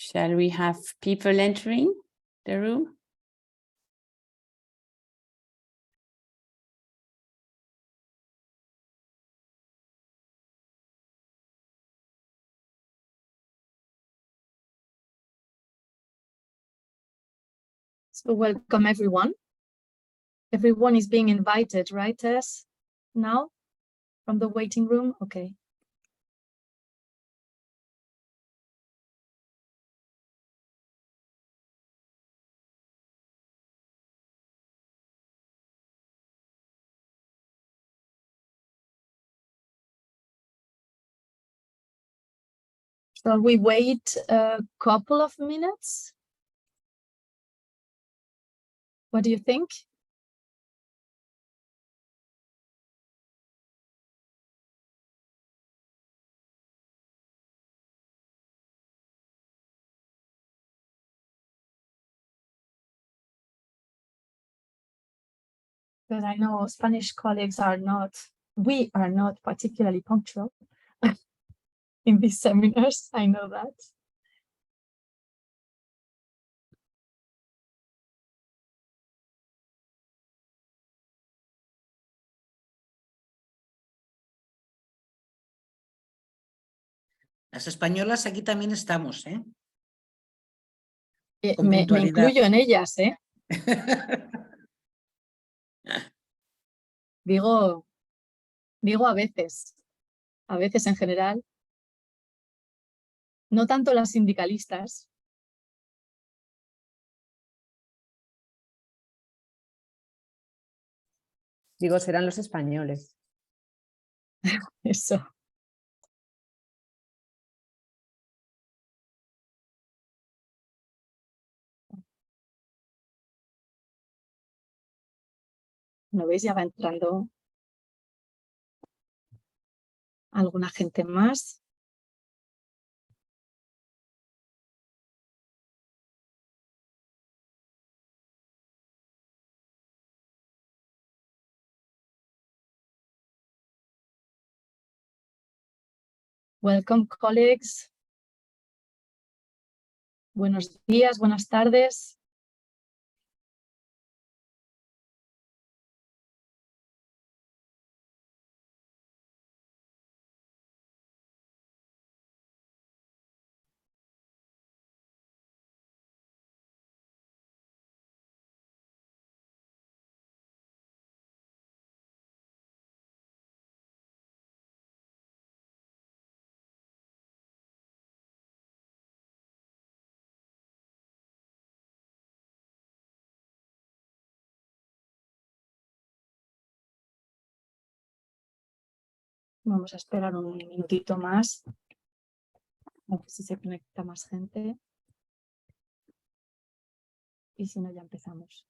Shall we have people entering the room? So welcome everyone. Everyone is being invited, right, Tess? Now from the waiting room? Okay. Shall we wait a couple of minutes? What do you think? Because I know Spanish colleagues are not, we are not particularly punctual in these seminars, I know that. Las españolas aquí también estamos, ¿eh? Con Me puntualidad. incluyo en ellas, ¿eh? Digo a veces en general, no tanto las sindicalistas. Digo, serán los españoles. Eso. ¿No veis? Ya va entrando alguna gente más. Welcome, colleagues. Buenos días, buenas tardes. Vamos a esperar un minutito más. A ver si se conecta más gente. Y si no, ya empezamos.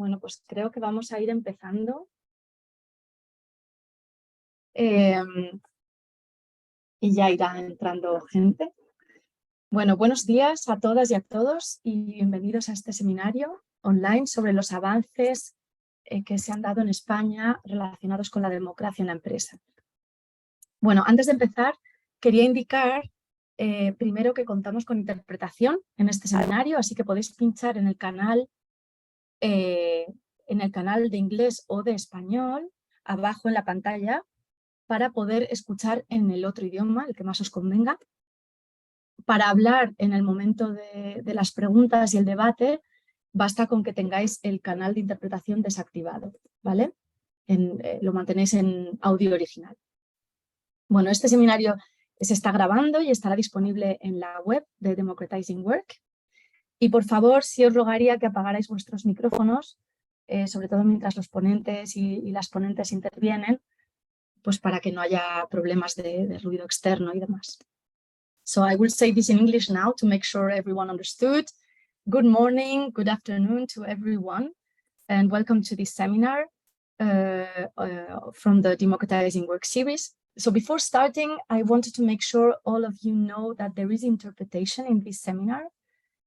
Bueno, pues creo que vamos a ir empezando. Y ya irá entrando gente. Bueno, buenos días a todas y a todos y bienvenidos a este seminario online sobre los avances que se han dado en España relacionados con la democracia en la empresa. Bueno, antes de empezar, quería indicar primero que contamos con interpretación en este seminario, así que podéis pinchar en el canal de inglés o de español, abajo en la pantalla, para poder escuchar en el otro idioma, el que más os convenga. Para hablar en el momento de las preguntas y el debate, basta con que tengáis el canal de interpretación desactivado, ¿vale? Lo mantenéis en audio original. Bueno, este seminario se está grabando y estará disponible en la web de Democratizing Work. Y por favor, sí os rogaría que apagarais vuestros micrófonos, sobre todo mientras los ponentes y las ponentes intervienen, pues para que no haya problemas de ruido externo y demás. So I will say this in English now to make sure everyone understood. Good morning, good afternoon to everyone, and welcome to this seminar from the Democratizing Work series. So before starting, I wanted to make sure all of you know that there is interpretation in this seminar.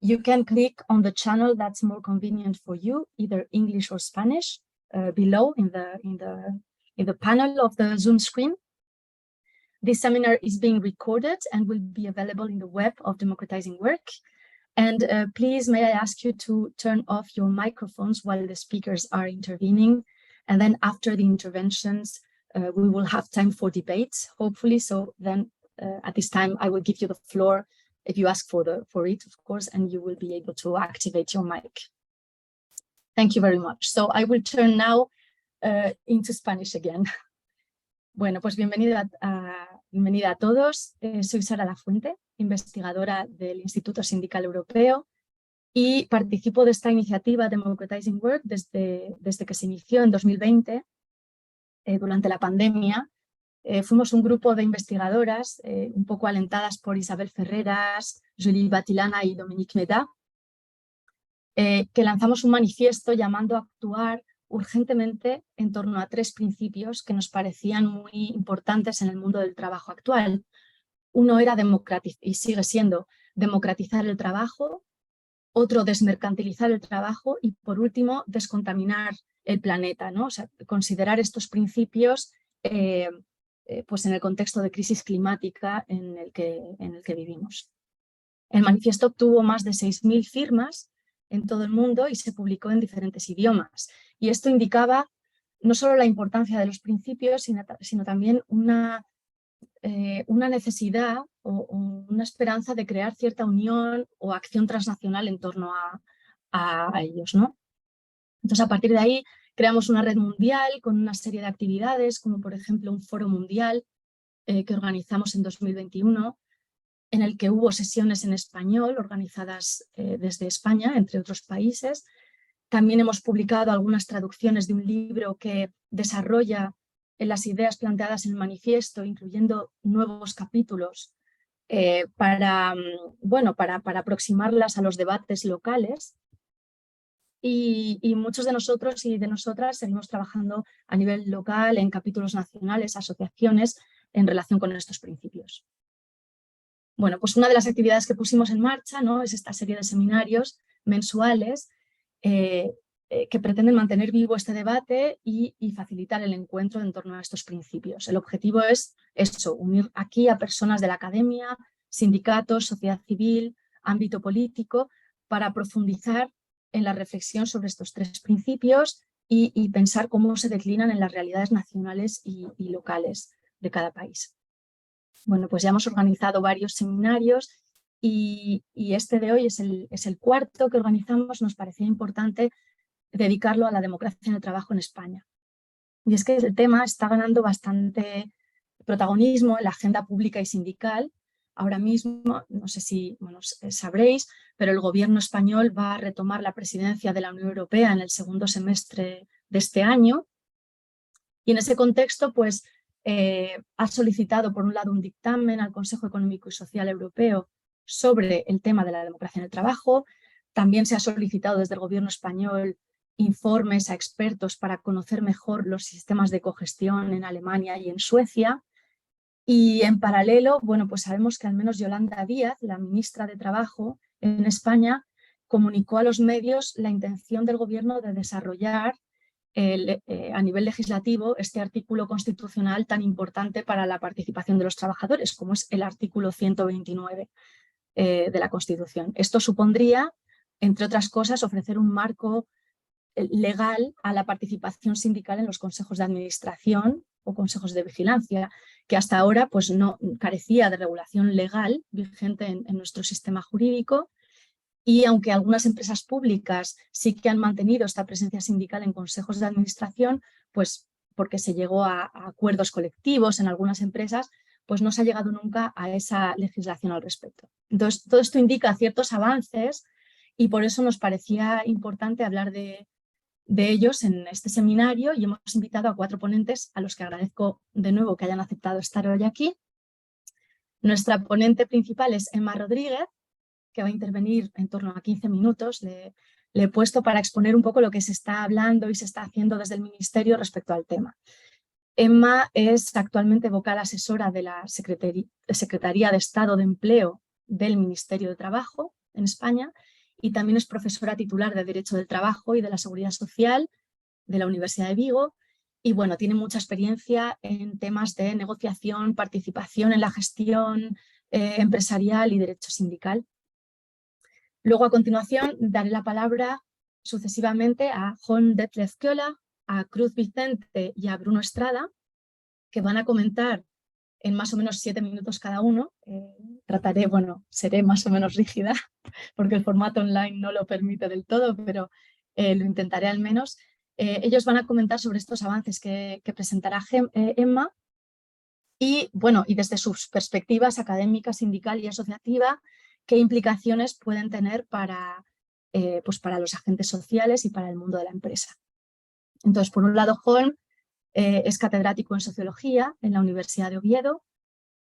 You can click on the channel that's more convenient for you, either English or Spanish, below in the panel of the Zoom screen. This seminar is being recorded and will be available in the web of Democratizing Work. And please, may I ask you to turn off your microphones while the speakers are intervening. And then after the interventions, we will have time for debates, hopefully. So then at this time, I will give you the floor if you ask for it, of course, and you will be able to activate your mic. Thank you very much. So I will turn now into Spanish again. Bueno, pues bienvenida a todos. Soy Sara Lafuente, investigadora del Instituto Sindical Europeo y participo de esta iniciativa Democratizing Work desde que se inició en 2020, durante la pandemia. Fuimos un grupo de investigadoras, un poco alentadas por Isabel Ferreras, Julie Batilana y Dominique Meda, que lanzamos un manifiesto llamando a actuar urgentemente en torno a 3 principios que nos parecían muy importantes en el mundo del trabajo actual. Uno era y sigue siendo democratizar el trabajo, otro desmercantilizar el trabajo y por último descontaminar el planeta, ¿no? O sea, considerar estos principios pues en el contexto de crisis climática en el que vivimos. El manifiesto obtuvo más de 6.000 firmas en todo el mundo y se publicó en diferentes idiomas. Y esto indicaba no solo la importancia de los principios, sino también una necesidad o una esperanza de crear cierta unión o acción transnacional en torno a ellos, ¿no? Entonces, a partir de ahí, creamos una red mundial con una serie de actividades, como por ejemplo un foro mundial que organizamos en 2021, en el que hubo sesiones en español organizadas desde España, entre otros países. También hemos publicado algunas traducciones de un libro que desarrolla las ideas planteadas en el manifiesto, incluyendo nuevos capítulos para aproximarlas a los debates locales. Y muchos de nosotros y de nosotras seguimos trabajando a nivel local, en capítulos nacionales, asociaciones, en relación con estos principios. Bueno, pues una de las actividades que pusimos en marcha, ¿no?, es esta serie de seminarios mensuales que pretenden mantener vivo este debate y facilitar el encuentro en torno a estos principios. El objetivo es eso, unir aquí a personas de la academia, sindicatos, sociedad civil, ámbito político, para profundizar en la reflexión sobre estos 3 principios y pensar cómo se declinan en las realidades nacionales y locales de cada país. Bueno, pues ya hemos organizado varios seminarios y este de hoy es el 4º que organizamos. Nos parecía importante dedicarlo a la democracia en el trabajo en España. Y es que el tema está ganando bastante protagonismo en la agenda pública y sindical. Ahora mismo, no sé si sabréis, pero el gobierno español va a retomar la presidencia de la Unión Europea en el 2º semestre de este año. Y en ese contexto, pues, ha solicitado, por un lado, un dictamen al Consejo Económico y Social Europeo sobre el tema de la democracia en el trabajo. También se ha solicitado desde el gobierno español informes a expertos para conocer mejor los sistemas de cogestión en Alemania y en Suecia. Y en paralelo, bueno, pues sabemos que al menos Yolanda Díaz, la ministra de Trabajo en España, comunicó a los medios la intención del gobierno de desarrollar a nivel legislativo este artículo constitucional tan importante para la participación de los trabajadores, como es el artículo 129 de la Constitución. Esto supondría, entre otras cosas, ofrecer un marco legal a la participación sindical en los consejos de administración o consejos de vigilancia, que hasta ahora pues, no carecía de regulación legal vigente en nuestro sistema jurídico. Y aunque algunas empresas públicas sí que han mantenido esta presencia sindical en consejos de administración, pues porque se llegó a acuerdos colectivos en algunas empresas, pues no se ha llegado nunca a esa legislación al respecto. Entonces, todo esto indica ciertos avances y por eso nos parecía importante hablar de ellos en este seminario y hemos invitado a 4 ponentes a los que agradezco de nuevo que hayan aceptado estar hoy aquí. Nuestra ponente principal es Emma Rodríguez, que va a intervenir en torno a 15 minutos. Le he puesto para exponer un poco lo que se está hablando y se está haciendo desde el Ministerio respecto al tema. Emma es actualmente vocal asesora de la Secretaría de Estado de Empleo del Ministerio de Trabajo en España y también es profesora titular de Derecho del Trabajo y de la Seguridad Social de la Universidad de Vigo. Y bueno, tiene mucha experiencia en temas de negociación, participación en la gestión empresarial y derecho sindical. Luego, a continuación, daré la palabra sucesivamente a Holm Detlef Köhler, a Cruz Vicente y a Bruno Estrada, que van a comentar en más o menos 7 minutos cada uno. Trataré, bueno, seré más o menos rígida, porque el formato online no lo permite del todo, pero lo intentaré al menos. Ellos van a comentar sobre estos avances que presentará Emma y, bueno, y desde sus perspectivas académica, sindical y asociativa, qué implicaciones pueden tener para los agentes sociales y para el mundo de la empresa. Entonces, por un lado, Holm es catedrático en Sociología en la Universidad de Oviedo.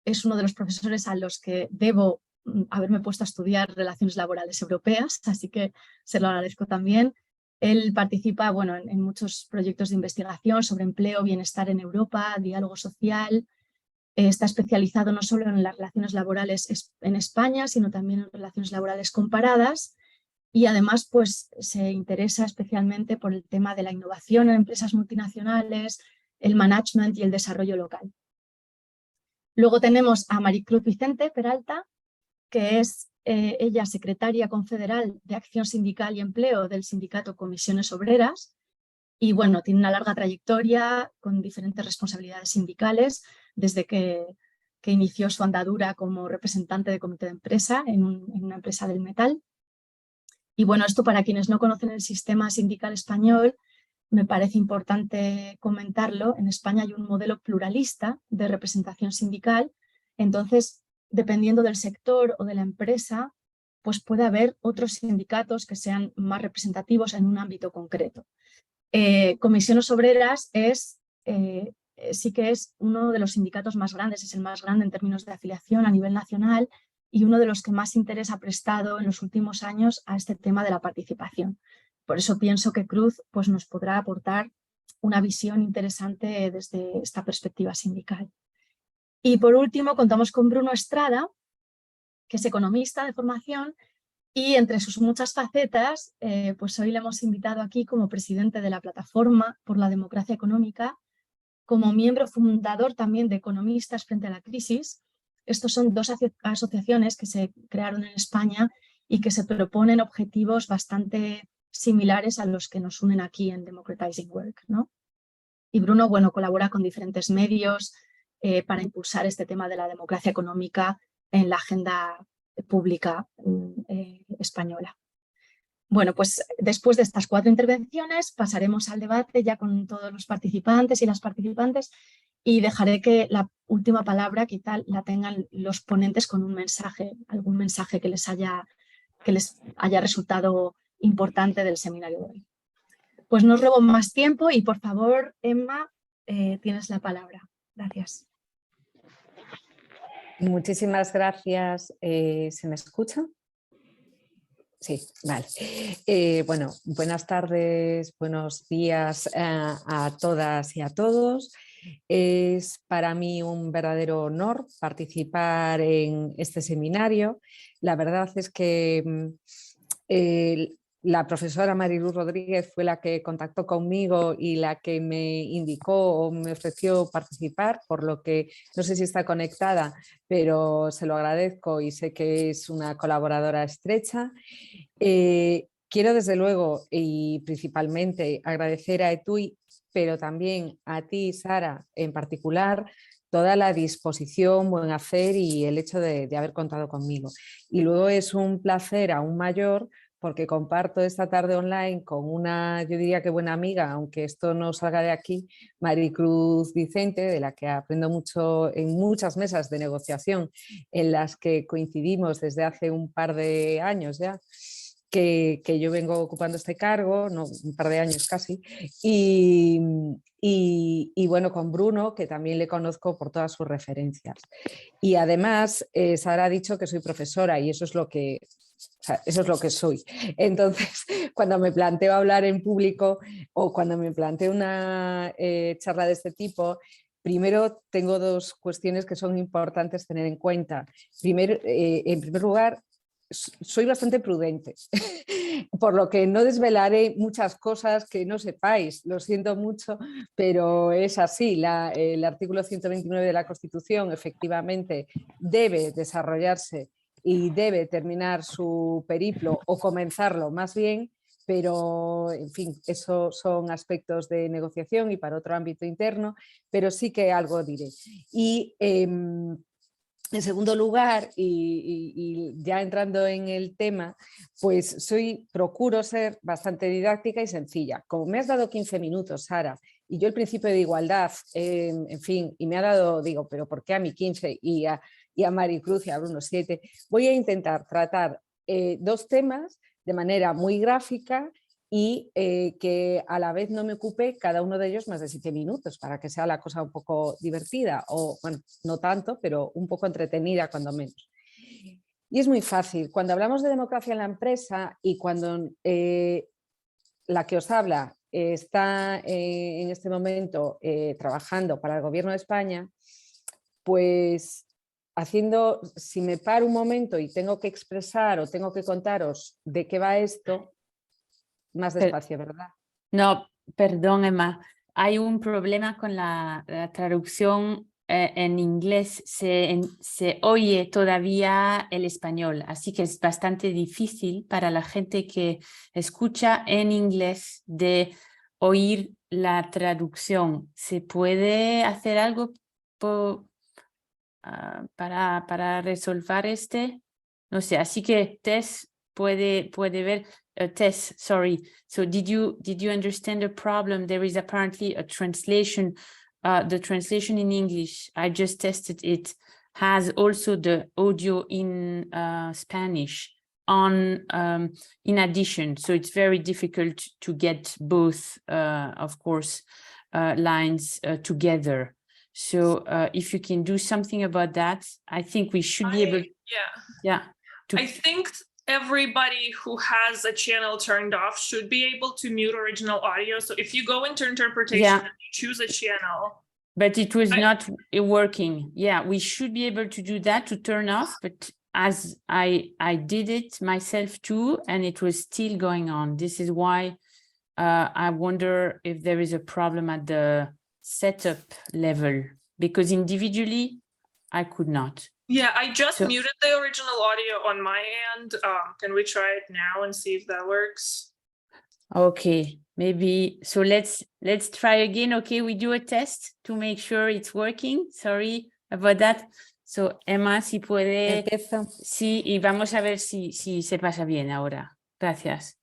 Es uno de los profesores a los que debo haberme puesto a estudiar relaciones laborales europeas, así que se lo agradezco también. Él participa bueno, en muchos proyectos de investigación sobre empleo, bienestar en Europa, diálogo social. Está especializado no solo en las relaciones laborales en España, sino también en relaciones laborales comparadas y además pues, se interesa especialmente por el tema de la innovación en empresas multinacionales, el management y el desarrollo local. Luego tenemos a Maricruz Vicente Peralta, que es ella secretaria confederal de Acción Sindical y Empleo del sindicato Comisiones Obreras y bueno, tiene una larga trayectoria con diferentes responsabilidades sindicales desde que inició su andadura como representante de comité de empresa en una empresa del metal. Y bueno, esto para quienes no conocen el sistema sindical español, me parece importante comentarlo. En España hay un modelo pluralista de representación sindical, entonces, dependiendo del sector o de la empresa, pues puede haber otros sindicatos que sean más representativos en un ámbito concreto. Comisiones Obreras sí que es uno de los sindicatos más grandes, es el más grande en términos de afiliación a nivel nacional y uno de los que más interés ha prestado en los últimos años a este tema de la participación. Por eso pienso que Cruz pues, nos podrá aportar una visión interesante desde esta perspectiva sindical. Y por último, contamos con Bruno Estrada, que es economista de formación y entre sus muchas facetas, pues hoy le hemos invitado aquí como presidente de la Plataforma por la Democracia Económica, como miembro fundador también de Economistas frente a la Crisis. Estos son 2 asociaciones que se crearon en España y que se proponen objetivos bastante similares a los que nos unen aquí en Democratizing Work, ¿no? Y Bruno, bueno, colabora con diferentes medios para impulsar este tema de la democracia económica en la agenda pública española. Bueno, pues después de estas 4 intervenciones pasaremos al debate ya con todos los participantes y las participantes y dejaré que la última palabra quizá la tengan los ponentes con un mensaje, algún mensaje que les haya resultado importante del seminario de hoy. Pues no os robo más tiempo y por favor, Emma, tienes la palabra. Gracias. Muchísimas gracias. ¿Se me escucha? Sí, vale. Bueno, buenas tardes, buenos días a todas y a todos. Es para mí un verdadero honor participar en este seminario. La verdad es que la profesora Mariluz Rodríguez fue la que contactó conmigo y la que me indicó o me ofreció participar, por lo que no sé si está conectada, pero se lo agradezco y sé que es una colaboradora estrecha. Quiero desde luego y principalmente agradecer a ETUI, pero también a ti, Sara, en particular, toda la disposición, buen hacer y el hecho de haber contado conmigo. Y luego es un placer aún mayor porque comparto esta tarde online con una, yo diría que buena amiga, aunque esto no salga de aquí, Maricruz Vicente, de la que aprendo mucho en muchas mesas de negociación en las que coincidimos desde hace un par de años ya. Que yo vengo ocupando este cargo, no, un par de años casi, y bueno, con Bruno, que también le conozco por todas sus referencias. Y además, Sara ha dicho que soy profesora y eso es lo que, o sea, eso es lo que soy. Entonces, cuando me planteo hablar en público o cuando me planteo una charla de este tipo, primero tengo dos cuestiones que son importantes tener en cuenta. Primero, en primer lugar, soy bastante prudente, por lo que no desvelaré muchas cosas que no sepáis, lo siento mucho, pero es así. El artículo 129 de la Constitución efectivamente debe desarrollarse y debe terminar su periplo o comenzarlo más bien, pero en fin, eso son aspectos de negociación y para otro ámbito interno, pero sí que algo diré. Y en segundo lugar, y ya entrando en el tema, pues procuro ser bastante didáctica y sencilla. Como me has dado 15 minutos, Sara, y yo el principio de igualdad, en fin, y me ha dado, digo, pero ¿por qué a mí 15 y a Maricruz y a Bruno 7? Voy a intentar tratar dos temas de manera muy gráfica y que a la vez no me ocupe cada uno de ellos más de 7 minutos para que sea la cosa un poco divertida o, bueno, no tanto, pero un poco entretenida cuando menos. Y es muy fácil. Cuando hablamos de democracia en la empresa y cuando la que os habla está en este momento trabajando para el Gobierno de España, pues si me paro un momento y tengo que expresar o tengo que contaros de qué va esto, más despacio, ¿verdad? No, perdón, Emma. Hay un problema con la traducción en inglés. Se oye todavía el español, así que es bastante difícil para la gente que escucha en inglés de oír la traducción. ¿Se puede hacer algo para resolver este? No sé, así que Tess puede ver. Tess, sorry. So did you understand the problem? There is apparently a translation. The translation in English, I just tested it, has also the audio in Spanish on in addition. So it's very difficult to get both, of course, lines together. So if you can do something about that, I think we should be able. I think everybody who has a channel turned off should be able to mute original audio. So if you go into interpretation and you choose a channel. But it was not working. Yeah, we should be able to do that, to turn off. But as I did it myself too, and it was still going on. This is why I wonder if there is a problem at the setup level, because individually I could not. Yeah, I just muted the original audio on my end. Can we try it now and see if that works? Okay, maybe. So let's try again. Okay, we do a test to make sure it's working. Sorry about that. So Emma, si puede. Empiezo. Sí, y vamos a ver si se pasa bien ahora. Gracias.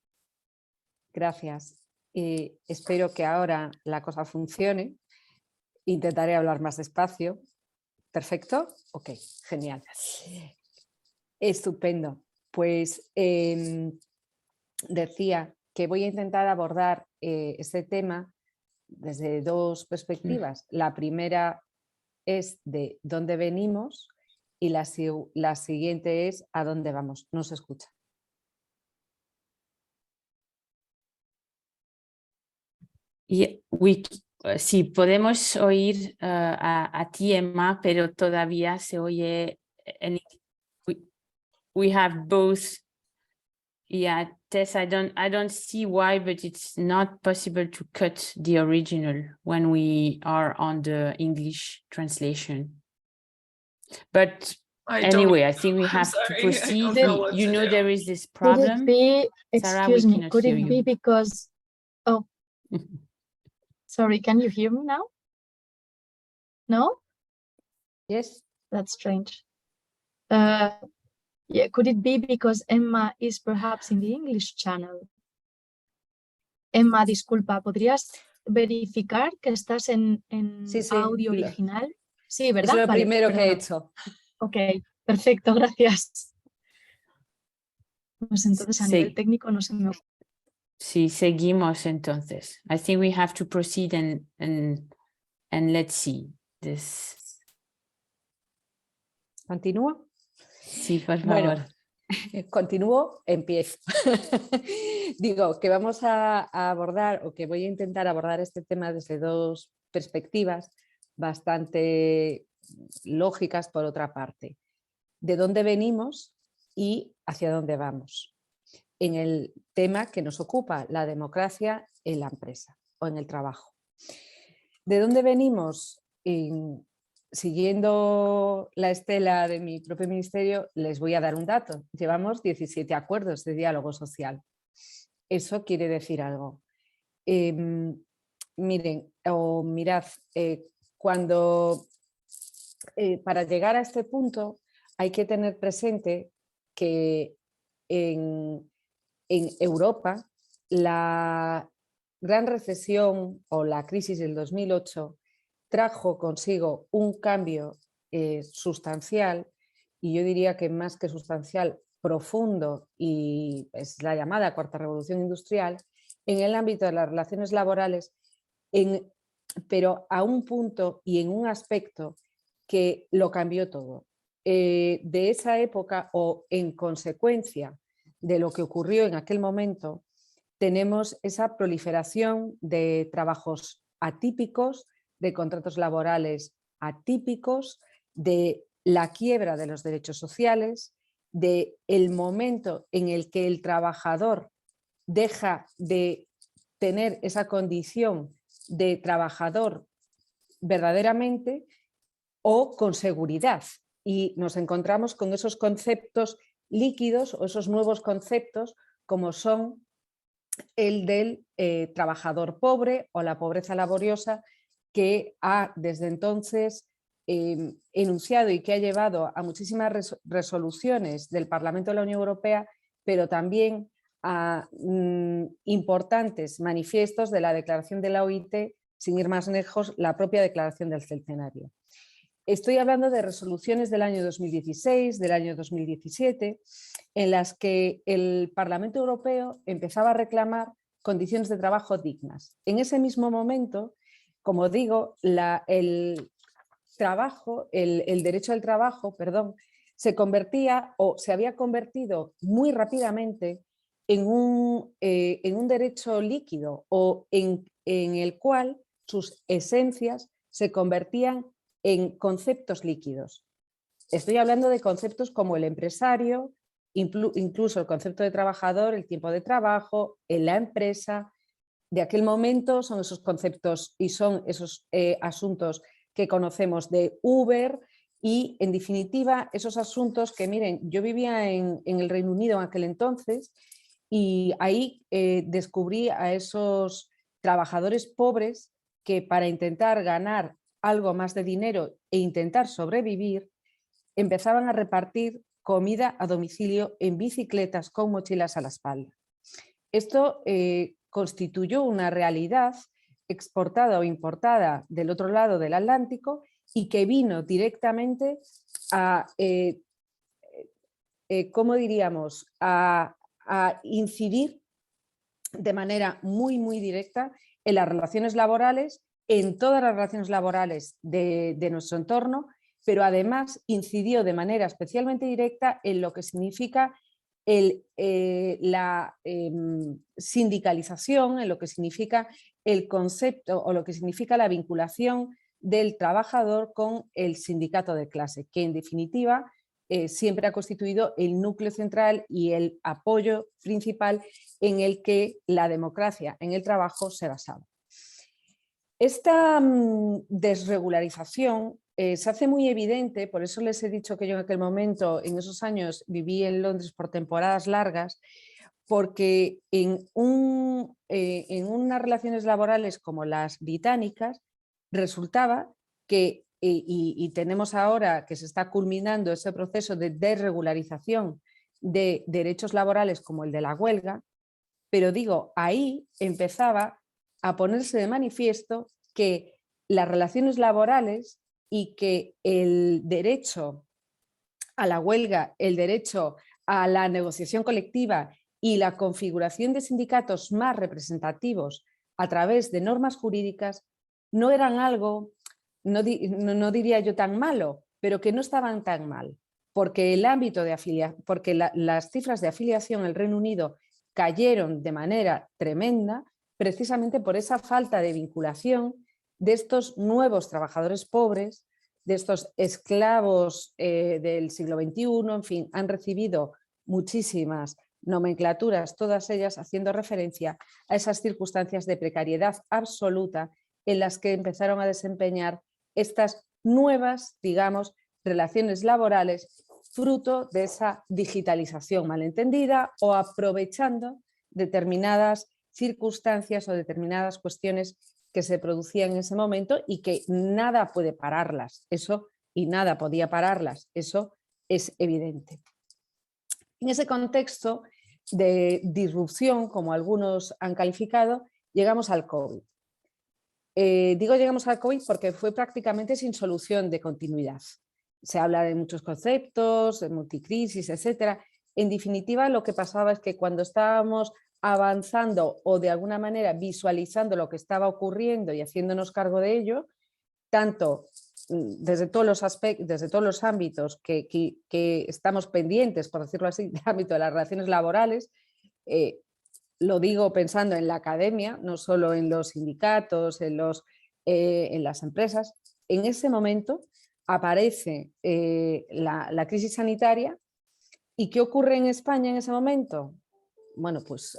Gracias. Espero que ahora la cosa funcione. Intentaré hablar más despacio. ¿Perfecto? Ok, genial. Estupendo. Pues decía que voy a intentar abordar este tema desde dos perspectivas. La primera es de dónde venimos y la siguiente es a dónde vamos. No se escucha. Sí, podemos oír a ti, Emma, pero todavía se oye we have both. Yeah, Tess, I don't see why, but it's not possible to cut the original when we are on the English translation. But anyway, I think we have to proceed. You know there is this problem. Could it be, Sarah, we excuse me, cannot could hear it you. be because, oh, sorry, can you hear me now? No? Yes. That's strange. Yeah, could it be because Emma is perhaps in the English channel? Emma, disculpa, ¿podrías verificar que estás en Sí, sí, audio original? Sí, ¿verdad? Es lo Vale, primero que he perdona. hecho. Ok, perfecto, gracias. Pues entonces a nivel Sí. técnico no se me ocurre. Sí, seguimos entonces. I think we have to proceed and let's see this. ¿Continúo? Sí, por favor. Bueno, continúo, empiezo. Digo que vamos a abordar, o que voy a intentar abordar este tema desde dos perspectivas bastante lógicas por otra parte. De dónde venimos y hacia dónde vamos. En el tema que nos ocupa, la democracia en la empresa o en el trabajo. ¿De dónde venimos? Siguiendo la estela de mi propio ministerio, les voy a dar un dato. Llevamos 17 acuerdos de diálogo social. Eso quiere decir algo. Miren, o mirad, cuando para llegar a este punto hay que tener presente que en Europa la gran recesión o la crisis del 2008 trajo consigo un cambio sustancial, y yo diría que más que sustancial, profundo, y es la llamada cuarta revolución industrial, en el ámbito de las relaciones laborales, pero a un punto y en un aspecto que lo cambió todo. De esa época, o en consecuencia de lo que ocurrió en aquel momento, tenemos esa proliferación de trabajos atípicos, de contratos laborales atípicos, de la quiebra de los derechos sociales, de el momento en el que el trabajador deja de tener esa condición de trabajador verdaderamente o con seguridad, y nos encontramos con esos conceptos líquidos o esos nuevos conceptos como son el del trabajador pobre o la pobreza laboriosa, que ha desde entonces enunciado y que ha llevado a muchísimas resoluciones del Parlamento de la Unión Europea, pero también a importantes manifiestos de la declaración de la OIT, sin ir más lejos, la propia declaración del Centenario. Estoy hablando de resoluciones del año 2016, del año 2017, en las que el Parlamento Europeo empezaba a reclamar condiciones de trabajo dignas. En ese mismo momento, como digo, el derecho al trabajo, se convertía o se había convertido muy rápidamente en un derecho líquido, o en el cual sus esencias se convertían en conceptos líquidos. Estoy hablando de conceptos como el empresario, incluso el concepto de trabajador, el tiempo de trabajo, en la empresa. De aquel momento son esos conceptos y son esos asuntos que conocemos de Uber, y en definitiva esos asuntos que, miren, yo vivía en el Reino Unido en aquel entonces, y ahí descubrí a esos trabajadores pobres que, para intentar ganar algo más de dinero e intentar sobrevivir, empezaban a repartir comida a domicilio en bicicletas con mochilas a la espalda. Esto constituyó una realidad exportada o importada del otro lado del Atlántico, y que vino directamente a, ¿cómo diríamos?, a incidir de manera muy, muy directa en las relaciones laborales, en todas las relaciones laborales de nuestro entorno, pero además incidió de manera especialmente directa en lo que significa la sindicalización, en lo que significa el concepto o lo que significa la vinculación del trabajador con el sindicato de clase, que en definitiva siempre ha constituido el núcleo central y el apoyo principal en el que la democracia en el trabajo se basaba. Esta desregularización se hace muy evidente, por eso les he dicho que yo en aquel momento, en esos años, viví en Londres por temporadas largas, porque en unas relaciones laborales como las británicas resultaba que, y tenemos ahora que se está culminando ese proceso de desregularización de derechos laborales como el de la huelga, pero digo, ahí empezaba a ponerse de manifiesto que las relaciones laborales y que el derecho a la huelga, el derecho a la negociación colectiva y la configuración de sindicatos más representativos a través de normas jurídicas no eran algo, no diría yo tan malo, pero que no estaban tan mal, porque el ámbito de afiliación, porque las cifras de afiliación en el Reino Unido cayeron de manera tremenda precisamente por esa falta de vinculación de estos nuevos trabajadores pobres, de estos esclavos del siglo XXI, en fin, han recibido muchísimas nomenclaturas, todas ellas haciendo referencia a esas circunstancias de precariedad absoluta en las que empezaron a desempeñar estas nuevas, digamos, relaciones laborales fruto de esa digitalización malentendida o aprovechando determinadas circunstancias o determinadas cuestiones que se producían en ese momento y que nada puede pararlas, eso, y nada podía pararlas, eso es evidente. En ese contexto de disrupción, como algunos han calificado, llegamos al COVID. Digo llegamos al COVID porque fue prácticamente sin solución de continuidad. Se habla de muchos conceptos, de multicrisis, etc. En definitiva, lo que pasaba es que cuando estábamos avanzando o de alguna manera visualizando lo que estaba ocurriendo y haciéndonos cargo de ello, tanto desde todos los aspectos, desde todos los ámbitos que estamos pendientes, por decirlo así, del ámbito de las relaciones laborales, lo digo pensando en la academia, no solo en los sindicatos, en las empresas. En ese momento aparece la crisis sanitaria. ¿Y qué ocurre en España en ese momento? Bueno, pues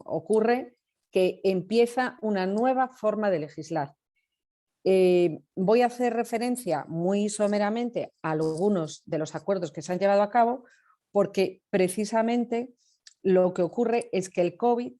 ocurre que empieza una nueva forma de legislar. Voy a hacer referencia muy someramente a algunos de los acuerdos que se han llevado a cabo porque precisamente lo que ocurre es que el COVID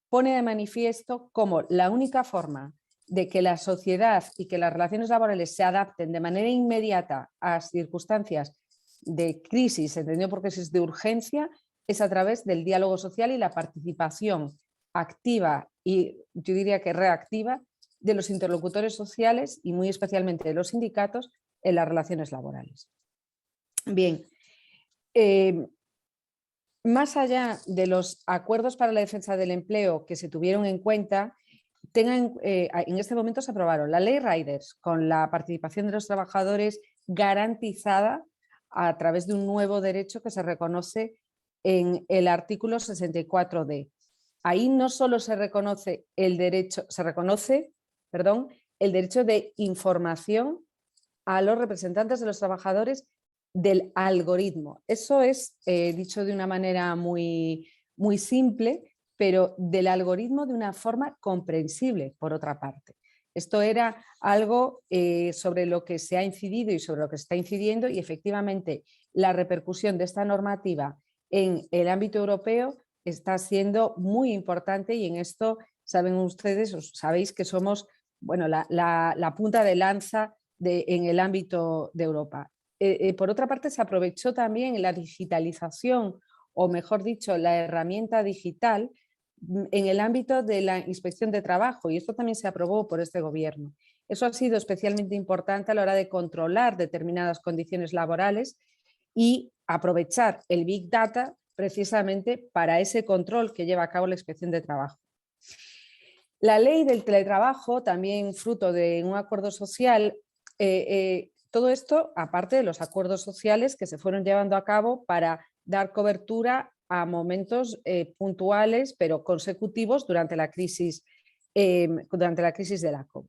pone de manifiesto como la única forma de que la sociedad y que las relaciones laborales se adapten de manera inmediata a circunstancias de crisis, entendido por crisis de urgencia, es a través del diálogo social y la participación activa y yo diría que reactiva de los interlocutores sociales y muy especialmente de los sindicatos en las relaciones laborales. Bien, más allá de los acuerdos para la defensa del empleo que se tuvieron en cuenta, en este momento se aprobaron la ley Riders con la participación de los trabajadores garantizada a través de un nuevo derecho que se reconoce en el artículo 64D. Ahí no solo se reconoce el derecho, el derecho de información a los representantes de los trabajadores del algoritmo. Eso es dicho de una manera muy, muy simple, pero del algoritmo de una forma comprensible, por otra parte. Esto era algo sobre lo que se ha incidido y sobre lo que se está incidiendo y efectivamente la repercusión de esta normativa en el ámbito europeo está siendo muy importante y en esto saben ustedes, sabéis que somos bueno, la punta de lanza en el ámbito de Europa. Por otra parte, se aprovechó también la digitalización, o mejor dicho, la herramienta digital en el ámbito de la inspección de trabajo y esto también se aprobó por este gobierno. Eso ha sido especialmente importante a la hora de controlar determinadas condiciones laborales y aprovechar el Big Data precisamente para ese control que lleva a cabo la inspección de trabajo. La ley del teletrabajo, también fruto de un acuerdo social, todo esto aparte de los acuerdos sociales que se fueron llevando a cabo para dar cobertura a momentos puntuales pero consecutivos durante la crisis durante la crisis de la COVID.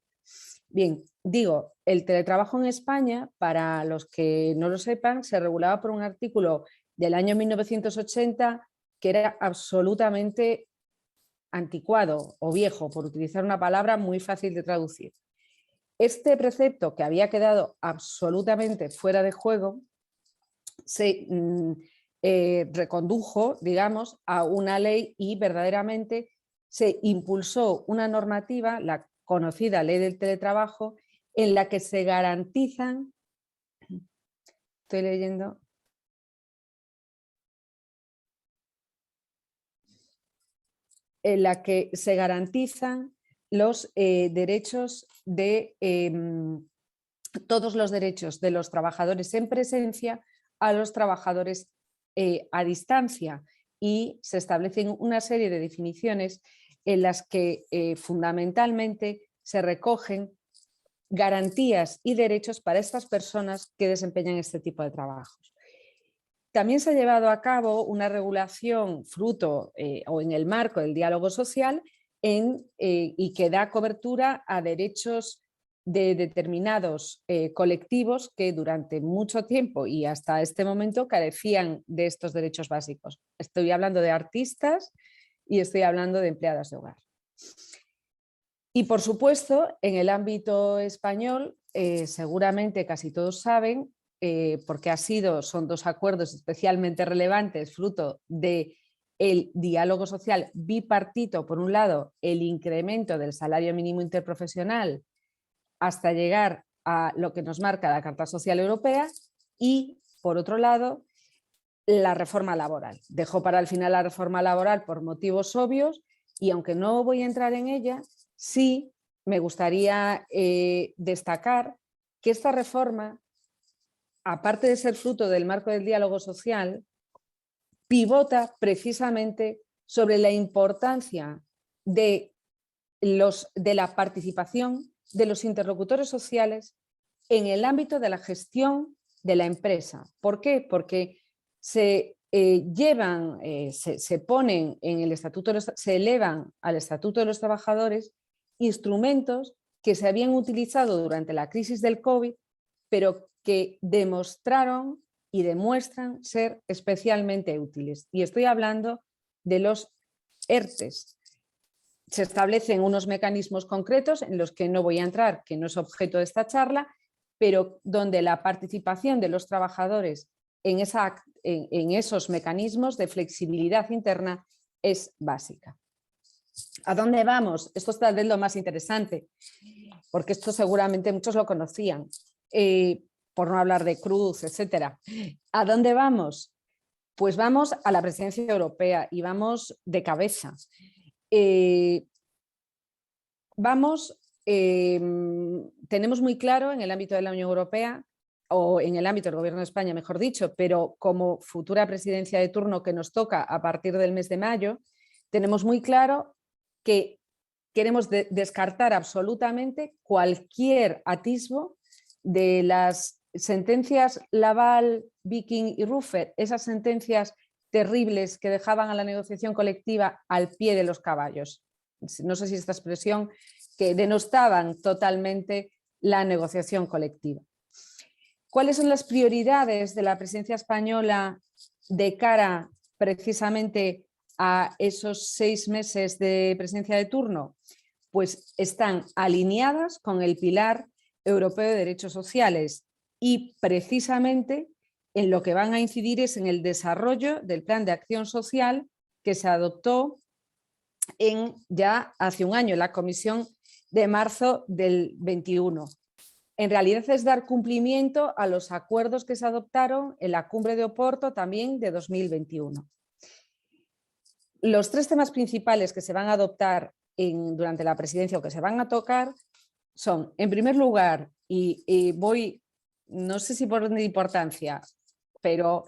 Bien, digo, el teletrabajo en España, para los que no lo sepan, se regulaba por un artículo del año 1980 que era absolutamente anticuado o viejo, por utilizar una palabra muy fácil de traducir. Este precepto, que había quedado absolutamente fuera de juego, se recondujo, digamos, a una ley y verdaderamente se impulsó una normativa, la conocida ley del teletrabajo, en la que se garantizan, estoy leyendo, en la que se garantizan los derechos de todos los derechos de los trabajadores en presencia a los trabajadores a distancia, y se establecen una serie de definiciones en las que fundamentalmente se recogen garantías y derechos para estas personas que desempeñan este tipo de trabajos. También se ha llevado a cabo una regulación fruto o en el marco del diálogo social y que da cobertura a derechos de determinados colectivos que durante mucho tiempo y hasta este momento carecían de estos derechos básicos. Estoy hablando de artistas y estoy hablando de empleadas de hogar. Y por supuesto, en el ámbito español, seguramente casi todos saben, porque son dos acuerdos especialmente relevantes, fruto del diálogo social bipartito, por un lado, el incremento del salario mínimo interprofesional hasta llegar a lo que nos marca la Carta Social Europea, y, por otro lado, la reforma laboral. Dejo para el final la reforma laboral por motivos obvios, y aunque no voy a entrar en ella, sí me gustaría destacar que esta reforma, aparte de ser fruto del marco del diálogo social, pivota precisamente sobre la importancia de la participación de los interlocutores sociales en el ámbito de la gestión de la empresa. ¿Por qué? Porque se ponen en el estatuto, se elevan al Estatuto de los Trabajadores instrumentos que se habían utilizado durante la crisis del COVID, pero que demostraron y demuestran ser especialmente útiles. Y estoy hablando de los ERTEs. Se establecen unos mecanismos concretos en los que no voy a entrar, que no es objeto de esta charla, pero donde la participación de los trabajadores en esos mecanismos de flexibilidad interna es básica. ¿A dónde vamos? Esto es tal vez lo más interesante, porque esto seguramente muchos lo conocían, por no hablar de Cruz, etcétera. ¿A dónde vamos? Pues vamos a la presidencia europea y vamos de cabeza. Tenemos muy claro en el ámbito de la Unión Europea, o en el ámbito del Gobierno de España, mejor dicho, pero como futura presidencia de turno que nos toca a partir del mes de mayo, tenemos muy claro que queremos descartar absolutamente cualquier atisbo de las sentencias Laval, Viking y Rüffert, esas sentencias terribles que dejaban a la negociación colectiva al pie de los caballos. No sé si esta expresión, que denostaban totalmente la negociación colectiva. ¿Cuáles son las prioridades de la presidencia española de cara precisamente a esos 6 meses de presidencia de turno? Pues están alineadas con el Pilar Europeo de Derechos Sociales, y precisamente en lo que van a incidir es en el desarrollo del Plan de Acción Social que se adoptó ya hace un año, en la Comisión de marzo del 21. En realidad es dar cumplimiento a los acuerdos que se adoptaron en la Cumbre de Oporto también de 2021. Los 3 temas principales que se van a adoptar durante la presidencia o que se van a tocar son, en primer lugar, no sé si por orden de importancia, pero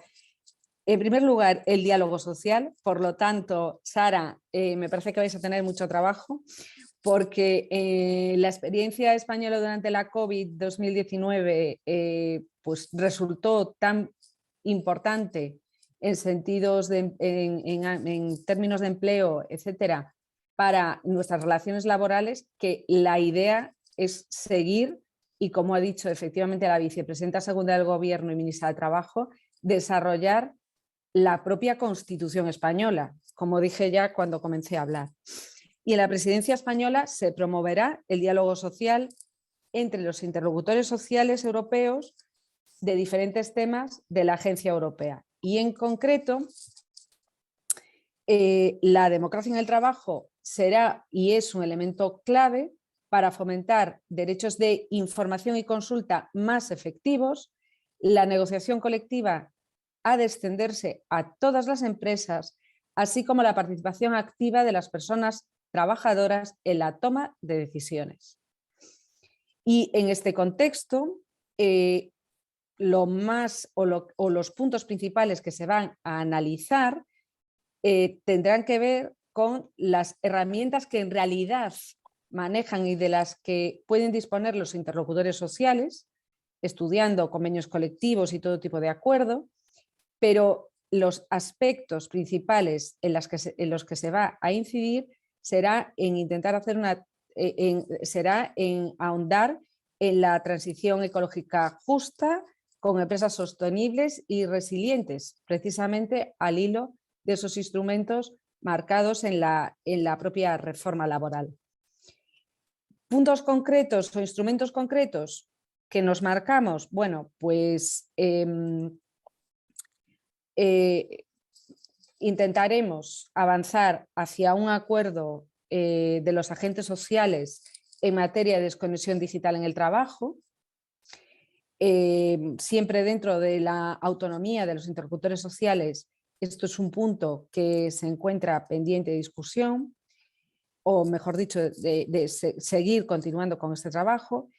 en primer lugar el diálogo social. Por lo tanto, Sara, me parece que vais a tener mucho trabajo, porque la experiencia española durante la COVID-2019 pues resultó tan importante en términos de empleo, etcétera, para nuestras relaciones laborales, que la idea es seguir, y como ha dicho efectivamente la vicepresidenta segunda del Gobierno y ministra de Trabajo, desarrollar la propia Constitución española, como dije ya cuando comencé a hablar. Y en la presidencia española se promoverá el diálogo social entre los interlocutores sociales europeos de diferentes temas de la Agencia Europea. Y en concreto, la democracia en el trabajo será y es un elemento clave para fomentar derechos de información y consulta más efectivos. La negociación colectiva ha de extenderse a todas las empresas, así como la participación activa de las personas trabajadoras en la toma de decisiones. Y en este contexto, los puntos principales que se van a analizar tendrán que ver con las herramientas que en realidad manejan y de las que pueden disponer los interlocutores sociales, estudiando convenios colectivos y todo tipo de acuerdo, pero los aspectos principales en los que se va a incidir será en intentar hacer será en ahondar en la transición ecológica justa, con empresas sostenibles y resilientes, precisamente al hilo de esos instrumentos marcados en la propia reforma laboral. Puntos concretos o instrumentos concretos que nos marcamos, bueno, pues intentaremos avanzar hacia un acuerdo de los agentes sociales en materia de desconexión digital en el trabajo, siempre dentro de la autonomía de los interlocutores sociales. Esto es un punto que se encuentra pendiente de discusión, o mejor dicho, de seguir continuando con este trabajo.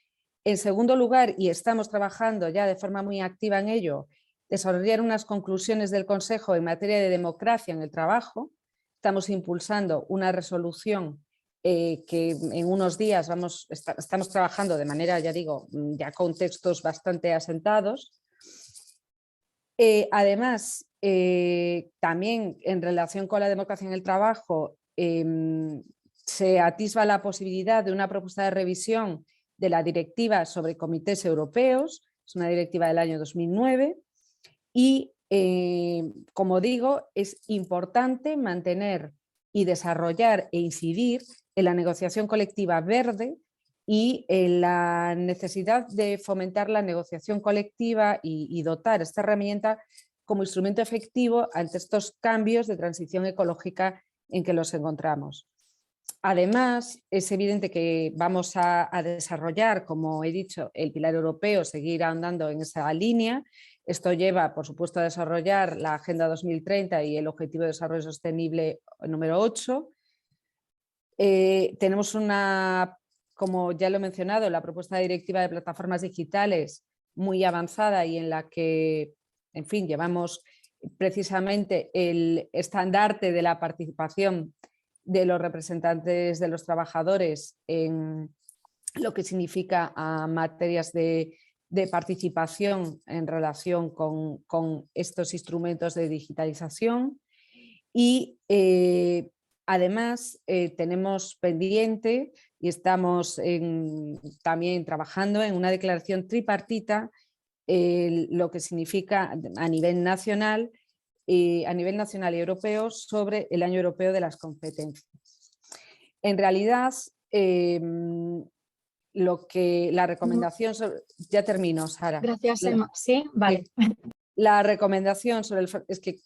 En segundo lugar, y estamos trabajando ya de forma muy activa en ello, desarrollar unas conclusiones del Consejo en materia de democracia en el trabajo. Estamos impulsando una resolución que en unos días estamos trabajando de manera, ya digo, ya con textos bastante asentados. Además, también en relación con la democracia en el trabajo, se atisba la posibilidad de una propuesta de revisión de la directiva sobre comités europeos, es una directiva del año 2009, y como digo, es importante mantener y desarrollar e incidir en la negociación colectiva verde y en la necesidad de fomentar la negociación colectiva y dotar esta herramienta como instrumento efectivo ante estos cambios de transición ecológica en que los encontramos. Además, es evidente que vamos a desarrollar, como he dicho, el pilar europeo, seguir ahondando en esa línea. Esto lleva, por supuesto, a desarrollar la Agenda 2030 y el Objetivo de Desarrollo Sostenible número 8. Tenemos como ya lo he mencionado, la propuesta de directiva de plataformas digitales muy avanzada y en la que, en fin, llevamos precisamente el estandarte de la participación de los representantes de los trabajadores en lo que significa a materias de participación en relación con estos instrumentos de digitalización. Y además tenemos pendiente y estamos también trabajando en una declaración tripartita, lo que significa a nivel nacional y europeo sobre el año europeo de las competencias. En realidad, la recomendación sobre, ya termino, Sara. Gracias, Emma. Sí, vale. La recomendación sobre es que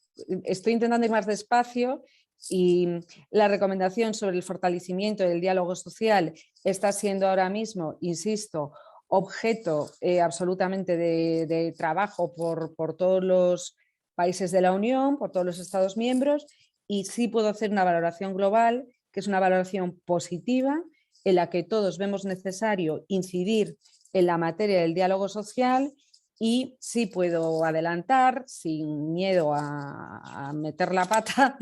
estoy intentando ir más despacio, y la recomendación sobre el fortalecimiento del diálogo social está siendo ahora mismo, insisto, objeto absolutamente de trabajo por todos los países de la Unión, por todos los Estados miembros, y sí puedo hacer una valoración global, que es una valoración positiva, en la que todos vemos necesario incidir en la materia del diálogo social, y sí puedo adelantar, sin miedo a meter la pata,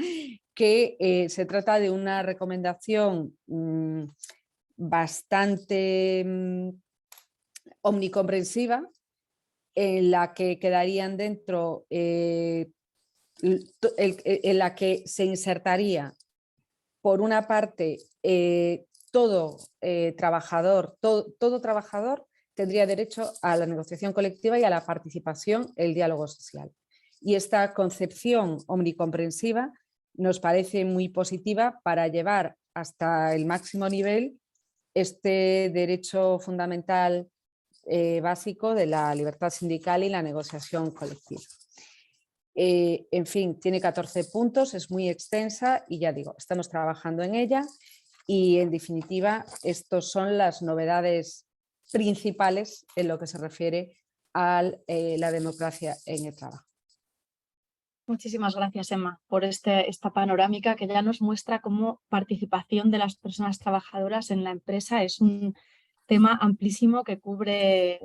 que se trata de una recomendación bastante omnicomprensiva, en la que quedarían dentro, en la que se insertaría por una parte, todo trabajador tendría derecho a la negociación colectiva y a la participación, el diálogo social. Y esta concepción omnicomprensiva nos parece muy positiva para llevar hasta el máximo nivel este derecho fundamental básico de la libertad sindical y la negociación colectiva. En fin, tiene 14 puntos, es muy extensa y ya digo, estamos trabajando en ella y en definitiva estos son las novedades principales en lo que se refiere a la democracia en el trabajo. Muchísimas gracias, Emma, por esta panorámica que ya nos muestra cómo participación de las personas trabajadoras en la empresa es un tema amplísimo que cubre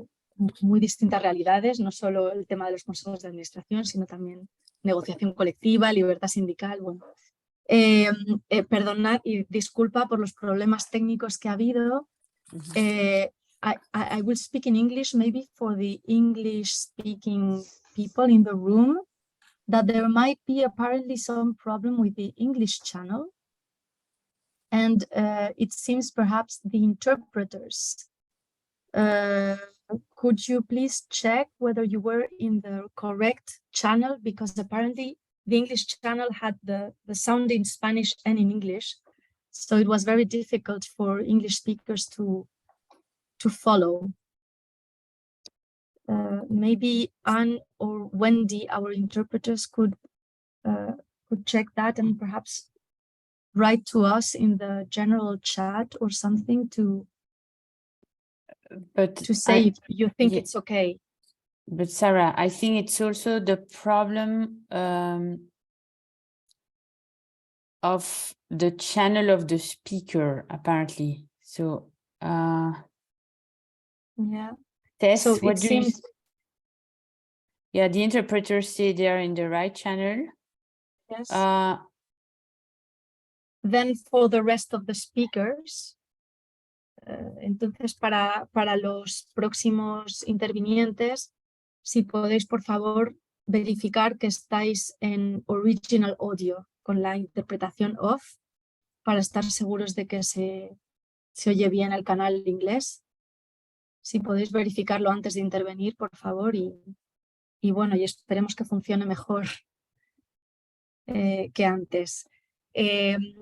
muy distintas realidades, no solo el tema de los consejos de administración, sino también negociación colectiva, libertad sindical. Bueno, perdonad y disculpa por los problemas técnicos que ha habido. I will speak in English, maybe for the English-speaking people in the room, that there might be apparently some problem with the English channel. And it seems perhaps the interpreters. Could you please check whether you were in the correct channel? Because apparently the English channel had the sound in Spanish and in English. So it was very difficult for English speakers to follow. Maybe Anne or Wendy, our interpreters, could check that and perhaps write to us in the general chat or something to say if you think it's okay. But Sarah, I think it's also the problem of the channel of the speaker, apparently. So yeah. Tess, So what it do seems... you... Yeah, the interpreters say they're in the right channel. Yes. Then for the rest of the speakers, entonces para los próximos intervinientes, si podéis por favor verificar que estáis en original audio con la interpretación off para estar seguros de que se oye bien el canal inglés. Si podéis verificarlo antes de intervenir, por favor, y bueno, y esperemos que funcione mejor que antes.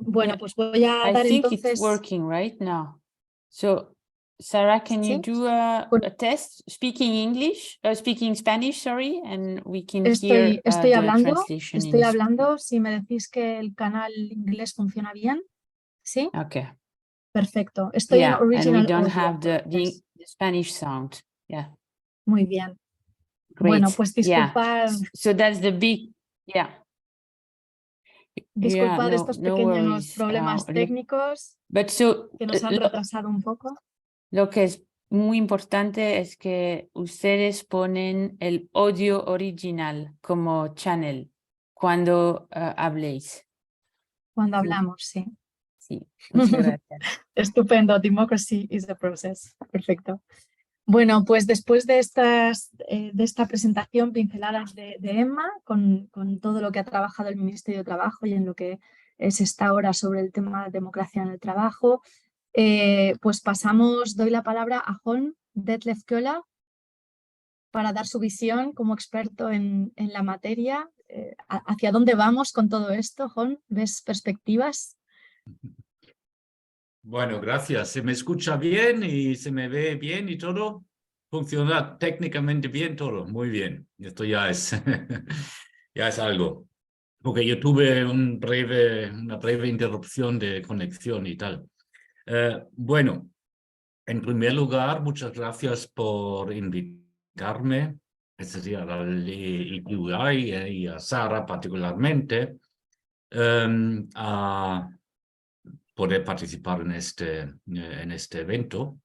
Bueno, pues voy a dar I think entonces... it's working right now. So, Sarah, can you do a test speaking Spanish, sorry, and we can hear estoy the translation. Estoy hablando, si me decís que el canal inglés funciona bien, ¿sí? Okay. Perfecto. Estoy en original and we don't audio, have the Spanish sound. Yeah. Muy bien. Great. Bueno, pues disculpad. Yeah. So that's the big, Disculpad estos pequeños problemas técnicos que nos han retrasado un poco. Lo que es muy importante es que ustedes ponen el audio original como channel cuando habléis. Cuando hablamos, sí. Sí, muchas gracias. Estupendo. Democracy is the process. Perfecto. Bueno, pues después de esta presentación pinceladas de Emma, con todo lo que ha trabajado el Ministerio de Trabajo y en lo que se está ahora sobre el tema de democracia en el trabajo, pues doy la palabra a Holm Detlef Köhler para dar su visión como experto en la materia. ¿Hacia dónde vamos con todo esto, Holm? ¿Ves perspectivas? Bueno, gracias. ¿Se me escucha bien y se me ve bien y todo? ¿Funciona técnicamente bien todo? Muy bien. Esto ya es, ya es algo. Porque yo tuve una breve interrupción de conexión y tal. Bueno, en primer lugar, muchas gracias por invitarme, es decir, al IQI y a Sara particularmente, a poder participar en este evento.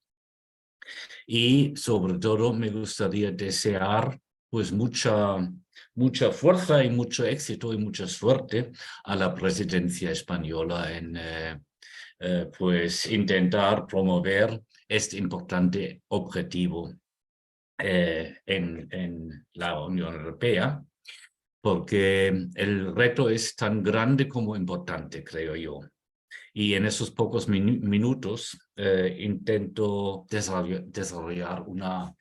Y sobre todo me gustaría desear pues mucha fuerza y mucho éxito y mucha suerte a la presidencia española en pues intentar promover este importante objetivo en la Unión Europea, porque el reto es tan grande como importante, creo yo. Y en esos pocos minutos intento desarrollar una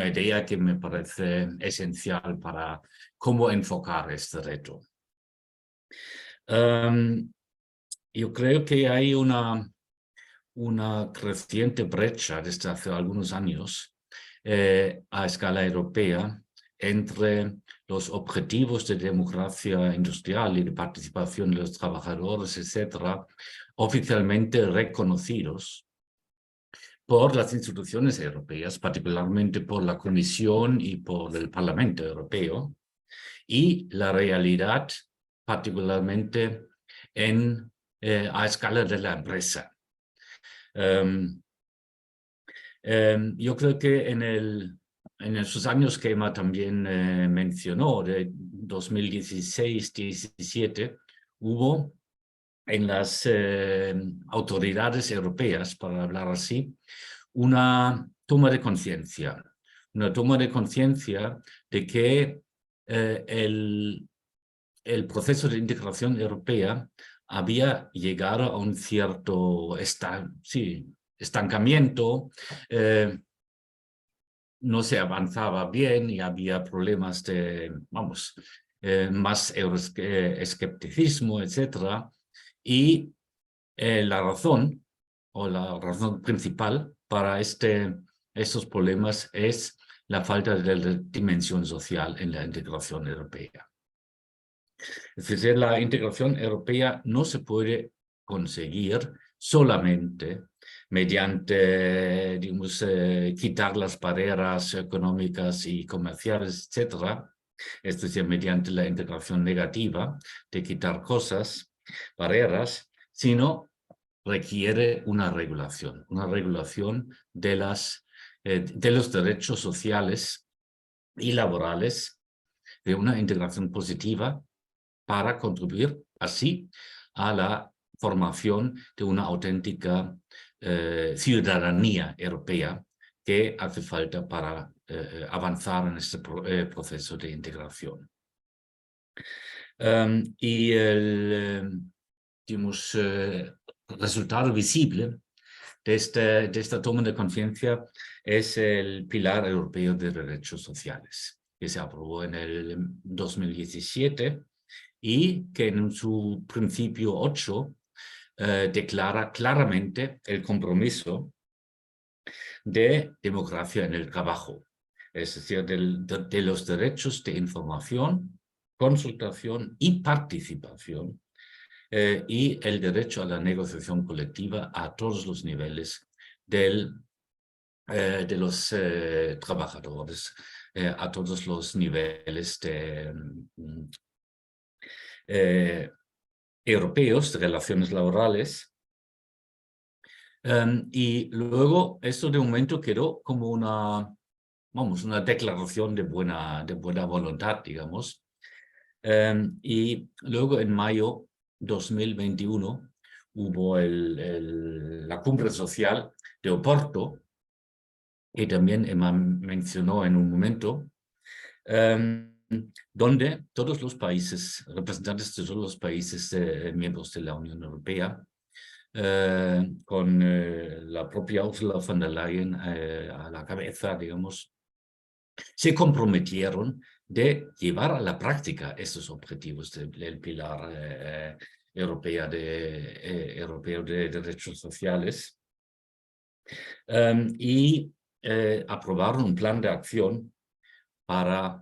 idea que me parece esencial para cómo enfocar este reto. Yo creo que hay una creciente brecha desde hace algunos años a escala europea entre los objetivos de democracia industrial y de participación de los trabajadores, etcétera, oficialmente reconocidos por las instituciones europeas, particularmente por la Comisión y por el Parlamento Europeo, y la realidad, particularmente a escala de la empresa. Yo creo que en esos años que Emma también mencionó, de 2016-17, hubo en las autoridades europeas, para hablar así, una toma de conciencia de que el proceso de integración europea había llegado a un cierto estancamiento, no se avanzaba bien y había problemas de, más euroescepticismo, etc. Y la razón principal para estos problemas es la falta de dimensión social en la integración europea. Es decir, la integración europea no se puede conseguir solamente mediante, digamos, quitar las barreras económicas y comerciales, etcétera, es decir, mediante la integración negativa de quitar barreras, sino requiere una regulación de los derechos sociales y laborales, de una integración positiva para contribuir así a la formación de una auténtica ciudadanía europea que hace falta para avanzar en este proceso de integración. Y el resultado visible de esta toma de conciencia es el Pilar Europeo de Derechos Sociales, que se aprobó en el 2017 y que en su principio 8 declara claramente el compromiso de democracia en el trabajo, es decir, de los derechos de información, consultación y participación, y el derecho a la negociación colectiva a todos los niveles de los trabajadores, a todos los niveles europeos de relaciones laborales. Y luego esto de momento quedó como una declaración de buena voluntad, digamos. Y luego en mayo 2021 hubo la cumbre social de Oporto, que también Emma mencionó en un momento, donde todos los países, representantes de todos los países miembros de la Unión Europea, con la propia Ursula von der Leyen a la cabeza, digamos, se comprometieron de llevar a la práctica estos objetivos del Pilar Europeo de Derechos Sociales y aprobaron un plan de acción para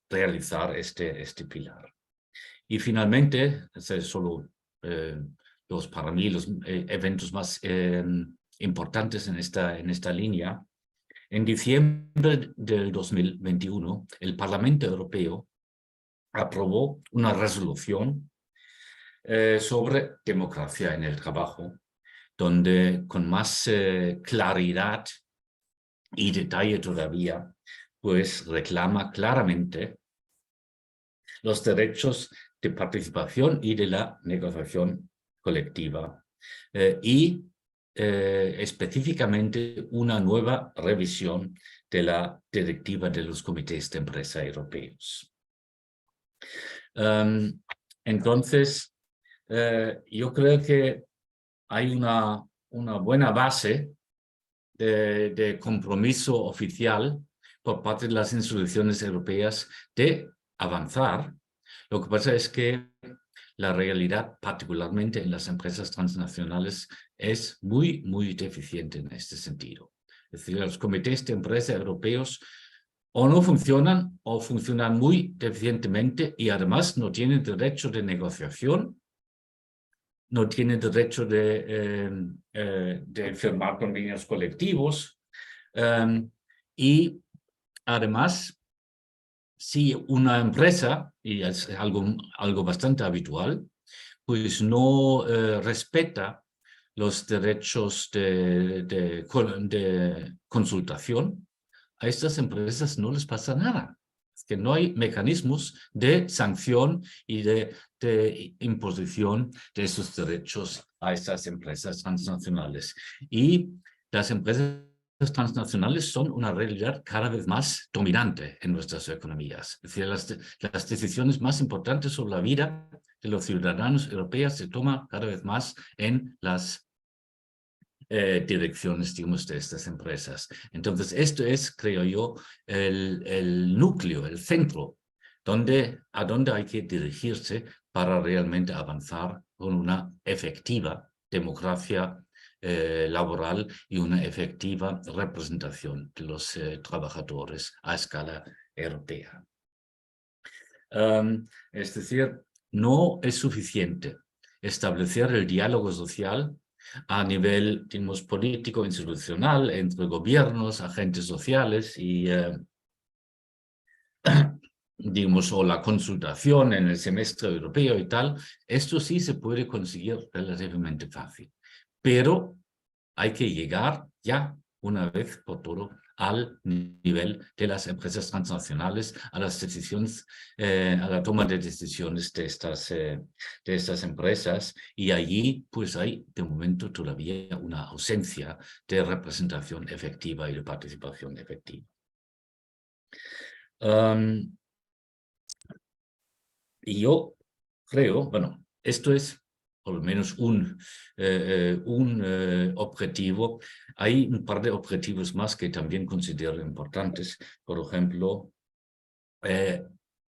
realizar este pilar. Y finalmente, solo para mí los eventos más importantes en esta línea, en diciembre del 2021, el Parlamento Europeo aprobó una resolución sobre democracia en el trabajo, donde con más claridad y detalle todavía, pues reclama claramente los derechos de participación y de la negociación colectiva y específicamente una nueva revisión de la directiva de los comités de empresa europeos. Entonces, yo creo que hay una buena base de compromiso oficial por parte de las instituciones europeas de avanzar. Lo que pasa es que la realidad, particularmente en las empresas transnacionales, es muy, muy deficiente en este sentido. Es decir, los comités de empresa europeos o no funcionan o funcionan muy deficientemente y además no tienen derecho de negociación, no tienen derecho de firmar convenios colectivos y además, si una empresa, y es algo bastante habitual, pues no respeta los derechos de consultación, a estas empresas no les pasa nada. Es que no hay mecanismos de sanción y de imposición de esos derechos a estas empresas transnacionales. Y las empresas transnacionales son una realidad cada vez más dominante en nuestras economías. Es decir, las decisiones más importantes sobre la vida de los ciudadanos europeos se toman cada vez más en las direcciones, digamos, de estas empresas. Entonces, esto es, creo yo, el núcleo, el centro, a donde hay que dirigirse para realmente avanzar con una efectiva democracia laboral y una efectiva representación de los trabajadores a escala europea. Es decir, no es suficiente establecer el diálogo social a nivel, digamos, político, institucional, entre gobiernos, agentes sociales y, digamos, o la consultación en el semestre europeo y tal. Esto sí se puede conseguir relativamente fácil, pero hay que llegar ya una vez por todo al nivel de las empresas transnacionales, a las decisiones, a la toma de decisiones de estas empresas, y allí pues hay de momento todavía una ausencia de representación efectiva y de participación efectiva. Y yo creo, bueno, esto es por lo menos un objetivo. Hay un par de objetivos más que también considero importantes. Por ejemplo,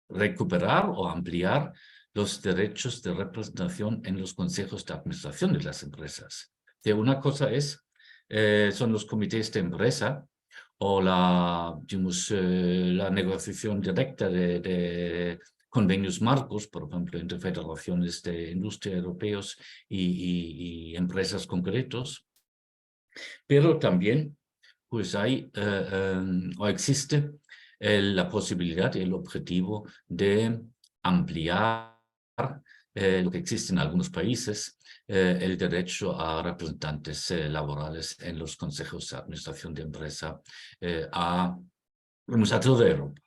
recuperar o ampliar los derechos de representación en los consejos de administración de las empresas. Una cosa son los comités de empresa o digamos, la negociación directa de convenios marcos, por ejemplo, entre federaciones de industria europeos y empresas concretos, pero también pues o existe la posibilidad y el objetivo de ampliar lo que existe en algunos países, el derecho a representantes laborales en los consejos de administración de empresa a toda Europa.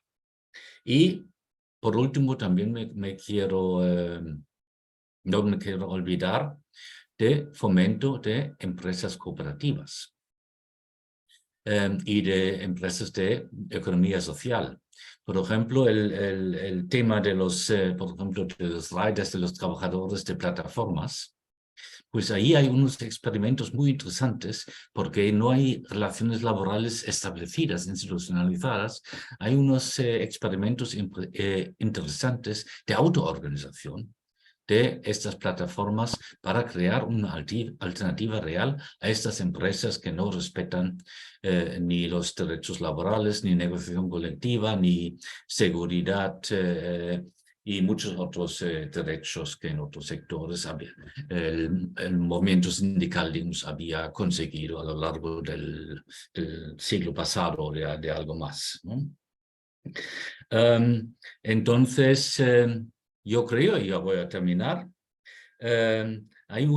Y por último, también no me quiero olvidar de fomento de empresas cooperativas y de empresas de economía social. Por ejemplo, el tema de los riders, de los trabajadores de plataformas, pues ahí hay unos experimentos muy interesantes porque no hay relaciones laborales establecidas, institucionalizadas. Hay unos experimentos interesantes de autoorganización de estas plataformas para crear una alternativa real a estas empresas que no respetan ni los derechos laborales, ni negociación colectiva, ni seguridad y muchos otros derechos que en otros sectores el movimiento sindical, digamos, había conseguido a lo largo del siglo pasado o de algo más, ¿no? Entonces, yo creo, y ya voy a terminar, hay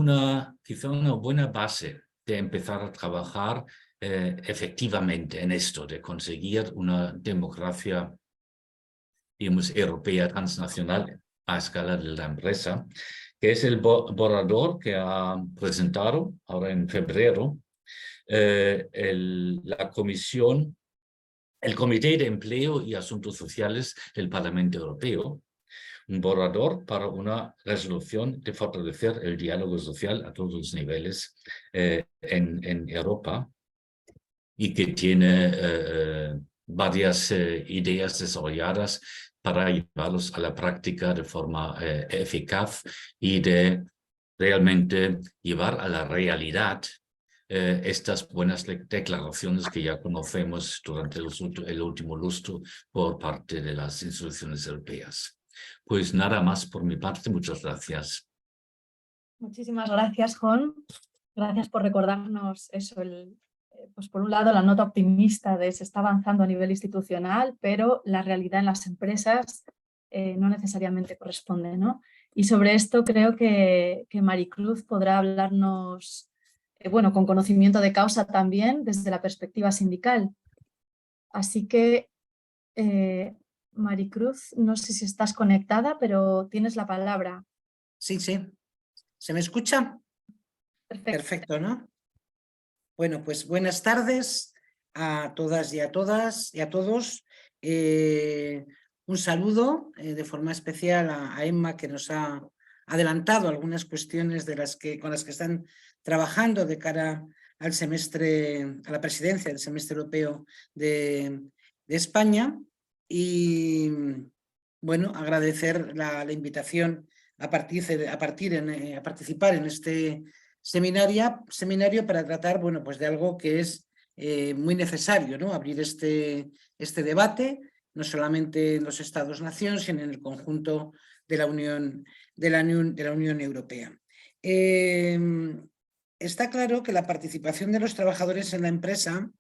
quizá una buena base de empezar a trabajar efectivamente en esto, de conseguir una democracia, digamos, europea transnacional a escala de la empresa, que es el borrador que ha presentado ahora en febrero la Comisión, el Comité de Empleo y Asuntos Sociales del Parlamento Europeo, un borrador para una resolución de fortalecer el diálogo social a todos los niveles en Europa y que tiene varias ideas desarrolladas para llevarlos a la práctica de forma eficaz y de realmente llevar a la realidad estas buenas declaraciones que ya conocemos durante el último lustro por parte de las instituciones europeas. Pues nada más por mi parte, muchas gracias. Muchísimas gracias, Jon. Gracias por recordarnos eso, pues por un lado la nota optimista de se está avanzando a nivel institucional, pero la realidad en las empresas no necesariamente corresponde, ¿no? Y sobre esto creo que Maricruz podrá hablarnos, bueno, con conocimiento de causa también desde la perspectiva sindical. Así que, Maricruz, no sé si estás conectada, pero tienes la palabra. Sí, sí. ¿Se me escucha? Perfecto. Perfecto, ¿no? Bueno, pues buenas tardes a todas y a todos. Un saludo de forma especial a Emma, que nos ha adelantado algunas cuestiones con las que están trabajando de cara al semestre, a la presidencia del semestre europeo de España. Y bueno, agradecer la invitación a participar en este seminario para tratar, bueno, pues de algo que es muy necesario, ¿no? Abrir este debate, no solamente en los Estados-nación, sino en el conjunto de la Unión Europea. Está claro que la participación de los trabajadores en la empresa,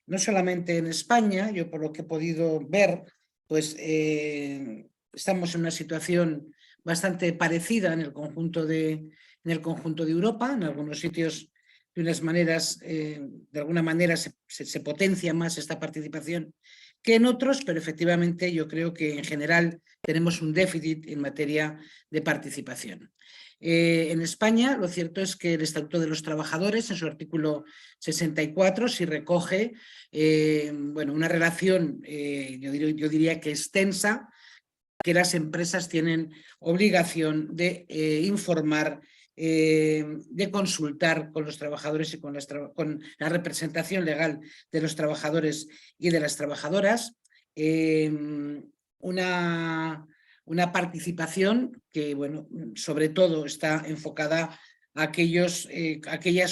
no solamente en España, yo por lo que he podido ver, pues estamos en una situación bastante parecida en el conjunto de Europa. En algunos sitios de alguna manera se potencia más esta participación que en otros, pero efectivamente yo creo que en general tenemos un déficit en materia de participación. En España lo cierto es que el Estatuto de los Trabajadores, en su artículo 64, sí recoge bueno, una relación, yo diría que extensa, que las empresas tienen obligación de informar, de consultar con los trabajadores y con la representación legal de los trabajadores y de las trabajadoras, una participación que, bueno, sobre todo está enfocada a aquellas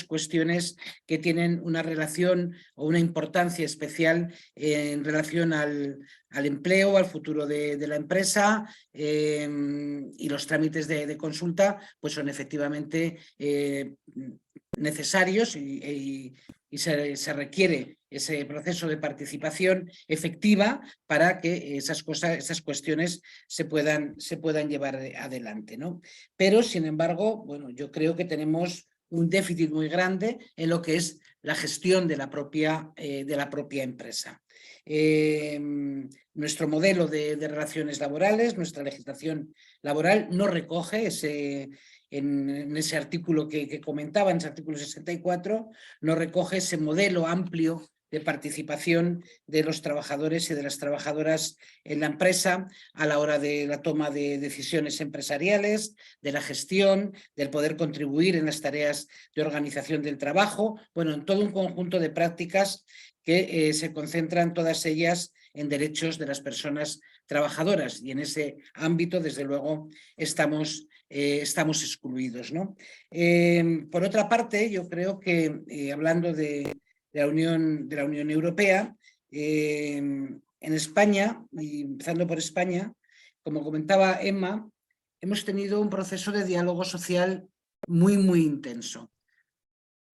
cuestiones que tienen una relación o una importancia especial en relación al empleo, al futuro de la empresa, y los trámites de consulta pues son efectivamente necesarios y se requiere ese proceso de participación efectiva para que esas cuestiones se puedan llevar adelante, ¿no? Pero, sin embargo, bueno, yo creo que tenemos un déficit muy grande en lo que es la gestión de la propia empresa. Nuestro modelo de relaciones laborales, nuestra legislación laboral no recoge en ese artículo que comentaba, en ese artículo 64, no recoge ese modelo amplio de participación de los trabajadores y de las trabajadoras en la empresa a la hora de la toma de decisiones empresariales, de la gestión, del poder contribuir en las tareas de organización del trabajo, bueno, en todo un conjunto de prácticas que se concentran todas ellas en derechos de las personas trabajadoras, y en ese ámbito, desde luego, estamos excluidos, ¿no? Por otra parte, yo creo que hablando de la Unión Europea, en España, y empezando por España, como comentaba Emma, hemos tenido un proceso de diálogo social muy, muy intenso.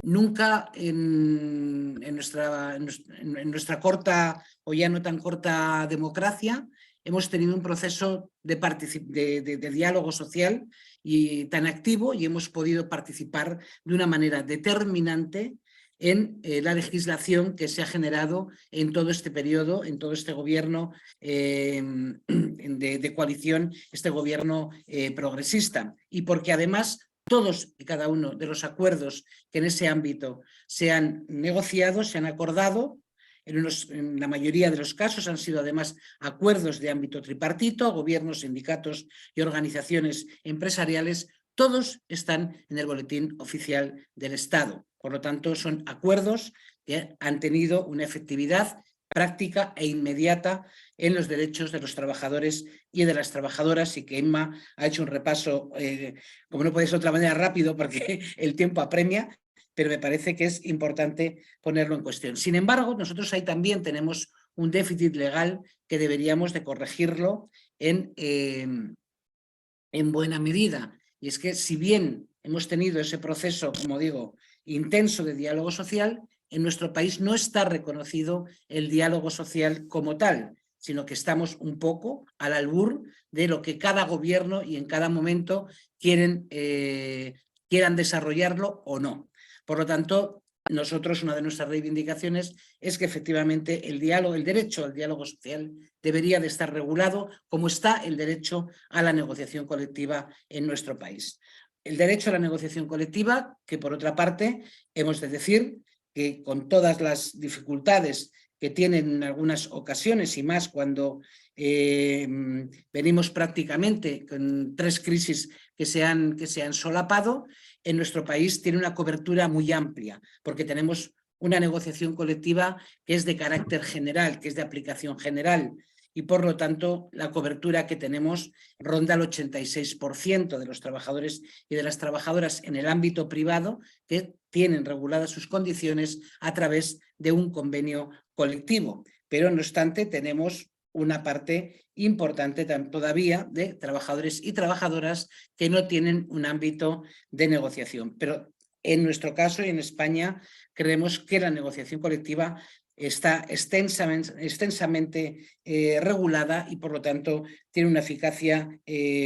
Nunca en nuestra corta o ya no tan corta democracia hemos tenido un proceso de diálogo social y tan activo, y hemos podido participar de una manera determinante en la legislación que se ha generado en todo este periodo, en todo este gobierno de coalición, este gobierno progresista, y porque además todos y cada uno de los acuerdos que en ese ámbito se han negociado, se han acordado, en la mayoría de los casos han sido además acuerdos de ámbito tripartito, gobiernos, sindicatos y organizaciones empresariales, todos están en el Boletín Oficial del Estado. Por lo tanto, son acuerdos que han tenido una efectividad práctica e inmediata en los derechos de los trabajadores y de las trabajadoras, y que Emma ha hecho un repaso, como no puede ser de otra manera, rápido, porque el tiempo apremia, pero me parece que es importante ponerlo en cuestión. Sin embargo, nosotros ahí también tenemos un déficit legal que deberíamos de corregirlo en buena medida. Y es que si bien hemos tenido ese proceso, como digo, intenso de diálogo social, en nuestro país no está reconocido el diálogo social como tal, sino que estamos un poco al albur de lo que cada gobierno y en cada momento quieran desarrollarlo o no. Por lo tanto, nosotros, una de nuestras reivindicaciones es que efectivamente el derecho al diálogo social debería de estar regulado como está el derecho a la negociación colectiva en nuestro país. El derecho a la negociación colectiva, que por otra parte hemos de decir que con todas las dificultades que tienen en algunas ocasiones, y más cuando venimos prácticamente con 3 crisis que se han solapado, en nuestro país tiene una cobertura muy amplia, porque tenemos una negociación colectiva que es de carácter general, que es de aplicación general, y por lo tanto la cobertura que tenemos ronda el 86% de los trabajadores y de las trabajadoras en el ámbito privado que tienen reguladas sus condiciones a través de un convenio colectivo. Pero no obstante tenemos una parte importante todavía de trabajadores y trabajadoras que no tienen un ámbito de negociación. Pero en nuestro caso y en España creemos que la negociación colectiva está extensamente regulada y por lo tanto tiene una eficacia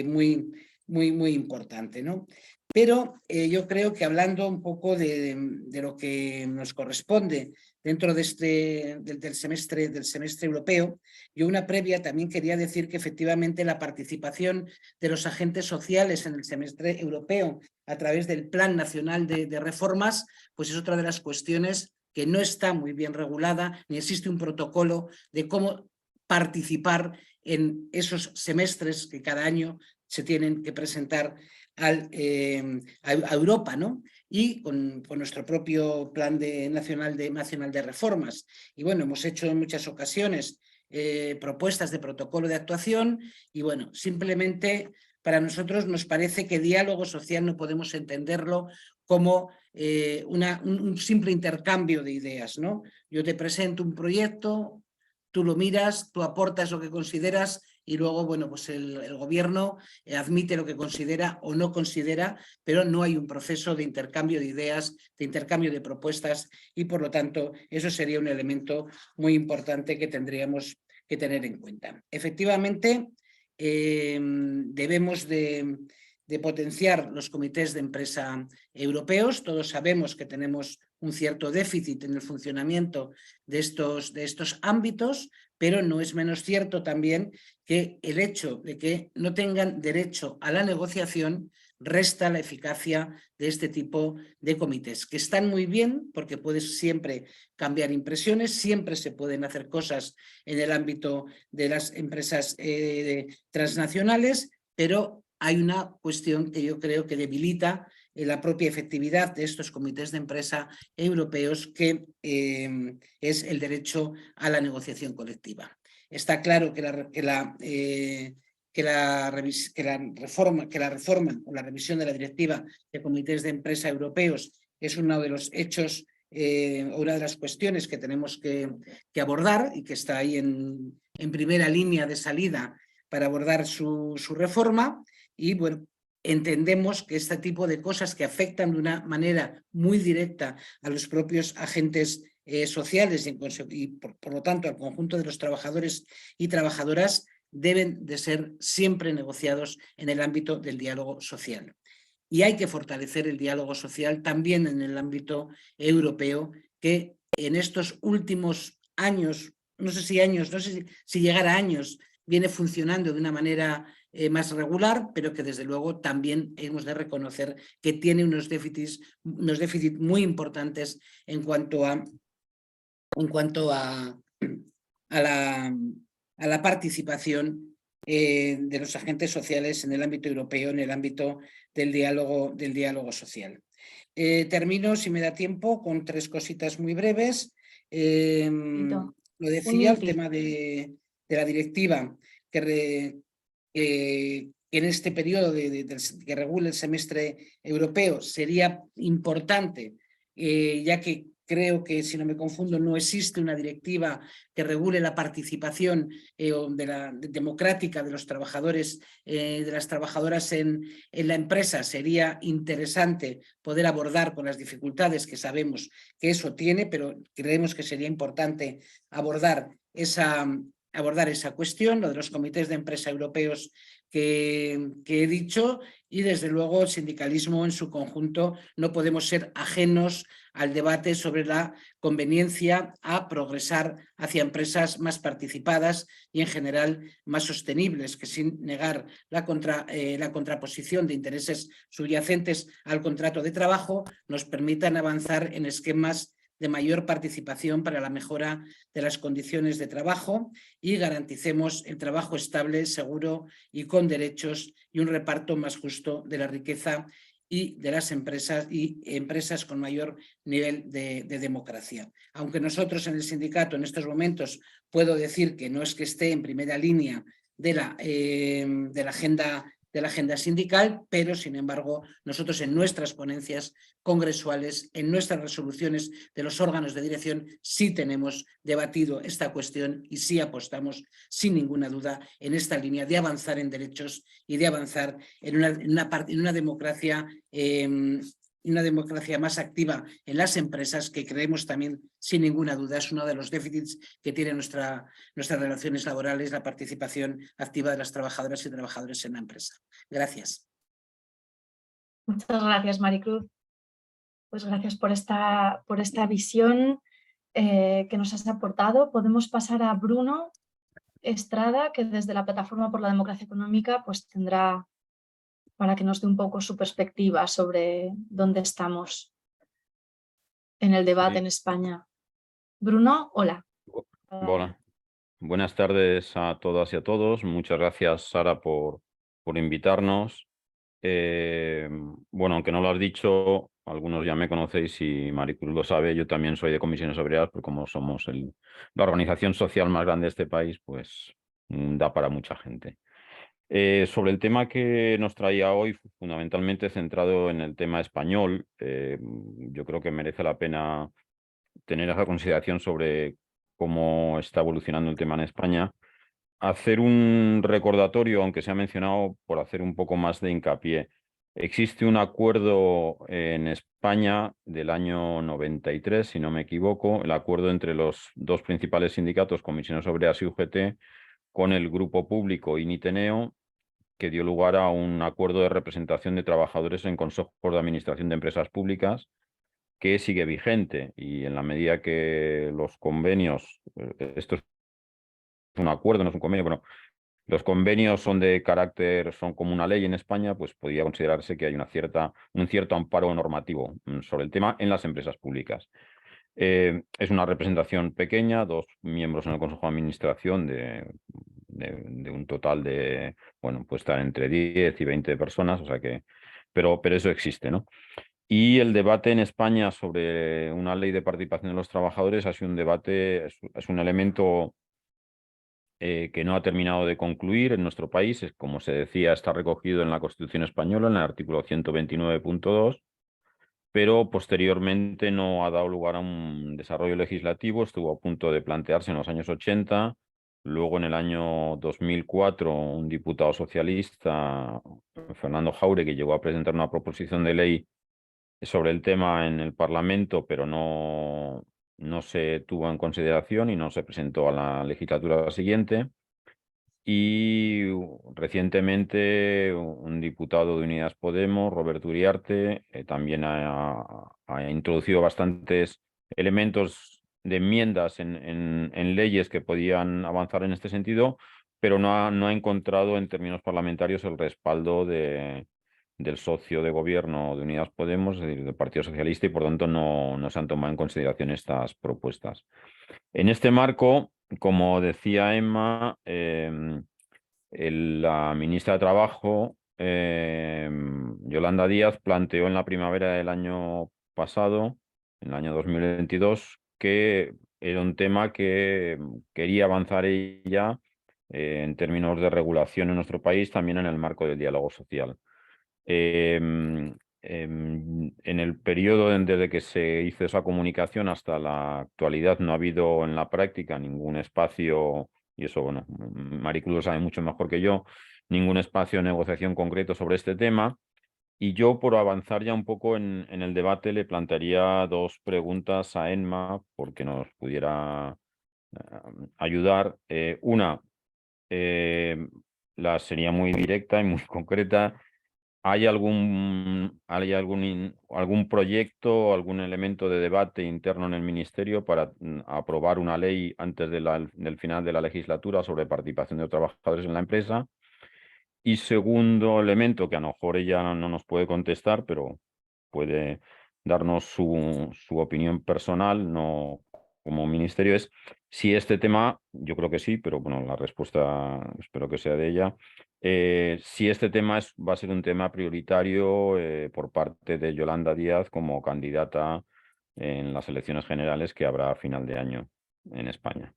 muy importante, ¿no? Pero yo creo que hablando un poco de lo que nos corresponde dentro de del semestre europeo, yo una previa también quería decir que efectivamente la participación de los agentes sociales en el semestre europeo a través del Plan Nacional de Reformas, pues es otra de las cuestiones que no está muy bien regulada, ni existe un protocolo de cómo participar en esos semestres que cada año se tienen que presentar a Europa, ¿no? Y con nuestro propio Plan Nacional de Reformas. Y bueno, hemos hecho en muchas ocasiones propuestas de protocolo de actuación y bueno, simplemente para nosotros nos parece que diálogo social no podemos entenderlo como un simple intercambio de ideas, ¿no? Yo te presento un proyecto, tú lo miras, tú aportas lo que consideras y luego, bueno, pues el gobierno admite lo que considera o no considera, pero no hay un proceso de intercambio de ideas, de intercambio de propuestas y, por lo tanto, eso sería un elemento muy importante que tendríamos que tener en cuenta. Efectivamente, debemos de potenciar los comités de empresa europeos. Todos sabemos que tenemos un cierto déficit en el funcionamiento de estos ámbitos, pero no es menos cierto también que el hecho de que no tengan derecho a la negociación resta la eficacia de este tipo de comités, que están muy bien porque puedes siempre cambiar impresiones, siempre se pueden hacer cosas en el ámbito de las empresas transnacionales, pero hay una cuestión que yo creo que debilita la propia efectividad de estos comités de empresa europeos, que es el derecho a la negociación colectiva. Está claro que la reforma o la revisión de la directiva de comités de empresa europeos es uno de los hechos o una de las cuestiones que tenemos que abordar y que está ahí en primera línea de salida para abordar su reforma. Y bueno, entendemos que este tipo de cosas que afectan de una manera muy directa a los propios agentes sociales y por lo tanto al conjunto de los trabajadores y trabajadoras deben de ser siempre negociados en el ámbito del diálogo social. Y hay que fortalecer el diálogo social también en el ámbito europeo, que en estos últimos años, no sé si llegar a años, viene funcionando de una manera más regular, pero que desde luego también hemos de reconocer que tiene unos déficits muy importantes en cuanto a en cuanto a la participación de los agentes sociales en el ámbito europeo, en el ámbito del diálogo social. Termino, si me da tiempo, con 3 cositas muy breves. Lo decía, el tema de la directiva que en este periodo que regule el semestre europeo sería importante, ya que creo que, si no me confundo, no existe una directiva que regule la participación democrática de los trabajadores, de las trabajadoras en la empresa. Sería interesante poder abordar, con las dificultades que sabemos que eso tiene, pero creemos que sería importante abordar esa cuestión, lo de los comités de empresa europeos que he dicho, y desde luego el sindicalismo en su conjunto no podemos ser ajenos al debate sobre la conveniencia a progresar hacia empresas más participadas y en general más sostenibles, que sin negar la contraposición de intereses subyacentes al contrato de trabajo nos permitan avanzar en esquemas de mayor participación para la mejora de las condiciones de trabajo y garanticemos el trabajo estable, seguro y con derechos y un reparto más justo de la riqueza y de las empresas con mayor nivel de democracia. Aunque nosotros en el sindicato en estos momentos puedo decir que no es que esté en primera línea de la agenda sindical, pero sin embargo nosotros en nuestras ponencias congresuales, en nuestras resoluciones de los órganos de dirección, sí tenemos debatido esta cuestión y sí apostamos sin ninguna duda en esta línea de avanzar en derechos y de avanzar en una democracia más activa en las empresas, que creemos también, sin ninguna duda, es uno de los déficits que tiene nuestras relaciones laborales, la participación activa de las trabajadoras y trabajadores en la empresa. Gracias. Muchas gracias, Maricruz. Pues gracias por esta visión que nos has aportado. Podemos pasar a Bruno Estrada, que desde la Plataforma por la Democracia Económica pues tendrá, para que nos dé un poco su perspectiva sobre dónde estamos en el debate en España. Bruno, hola. Hola. Buenas tardes a todas y a todos. Muchas gracias, Sara, por invitarnos. Bueno, aunque no lo has dicho, algunos ya me conocéis y Maricruz lo sabe, yo también soy de Comisiones Obreras, porque como somos la organización social más grande de este país, pues da para mucha gente. Sobre el tema que nos traía hoy, fundamentalmente centrado en el tema español, yo creo que merece la pena tener esa consideración sobre cómo está evolucionando el tema en España. Hacer un recordatorio, aunque se ha mencionado, por hacer un poco más de hincapié. Existe un acuerdo en España del año 93, si no me equivoco, el acuerdo entre los 2 principales sindicatos, Comisiones Obreras y UGT, con el grupo público INI-TENEO, que dio lugar a un acuerdo de representación de trabajadores en consejos de administración de empresas públicas, que sigue vigente, y en la medida que los convenios, esto es un acuerdo, no es un convenio, bueno, los convenios son de carácter, son como una ley en España, pues podría considerarse que hay un cierto amparo normativo sobre el tema en las empresas públicas. Es una representación pequeña, 2 miembros en el Consejo de Administración de un total de, bueno, pues estar entre 10 y 20 personas, o sea que, pero eso existe, ¿no? Y el debate en España sobre una ley de participación de los trabajadores ha sido un debate, es un elemento que no ha terminado de concluir en nuestro país. Como se decía, está recogido en la Constitución española, en el artículo 129.2, pero posteriormente no ha dado lugar a un desarrollo legislativo. Estuvo a punto de plantearse en los años 80. Luego, en el año 2004, un diputado socialista, Fernando Jáuregui, llegó a presentar una proposición de ley sobre el tema en el Parlamento, pero no se tuvo en consideración y no se presentó a la legislatura siguiente. Y recientemente un diputado de Unidas Podemos, Roberto Uriarte, también ha introducido bastantes elementos de enmiendas en leyes que podían avanzar en este sentido, pero no ha encontrado en términos parlamentarios el respaldo de del socio de gobierno de Unidas Podemos, es decir, del Partido Socialista, y por tanto no se han tomado en consideración estas propuestas. En este marco, como decía Emma, la ministra de Trabajo, Yolanda Díaz, planteó en la primavera del año pasado, en el año 2022, que era un tema que quería avanzar ella en términos de regulación en nuestro país, también en el marco del diálogo social. En el periodo desde que se hizo esa comunicación hasta la actualidad no ha habido en la práctica ningún espacio, y eso, bueno, Maricruz lo sabe mucho mejor que yo, ningún espacio de negociación concreto sobre este tema. Y yo, por avanzar ya un poco en el debate, le plantearía dos preguntas a Emma, porque nos pudiera ayudar. Una, la sería muy directa y muy concreta. ¿Hay algún proyecto o algún elemento de debate interno en el Ministerio para aprobar una ley antes del final de la legislatura sobre participación de los trabajadores en la empresa? Y segundo elemento, que a lo mejor ella no nos puede contestar, pero puede darnos su opinión personal, no como ministerio, es si este tema, yo creo que sí, pero bueno, la respuesta espero que sea de ella, si este tema va a ser un tema prioritario por parte de Yolanda Díaz como candidata en las elecciones generales que habrá a final de año en España.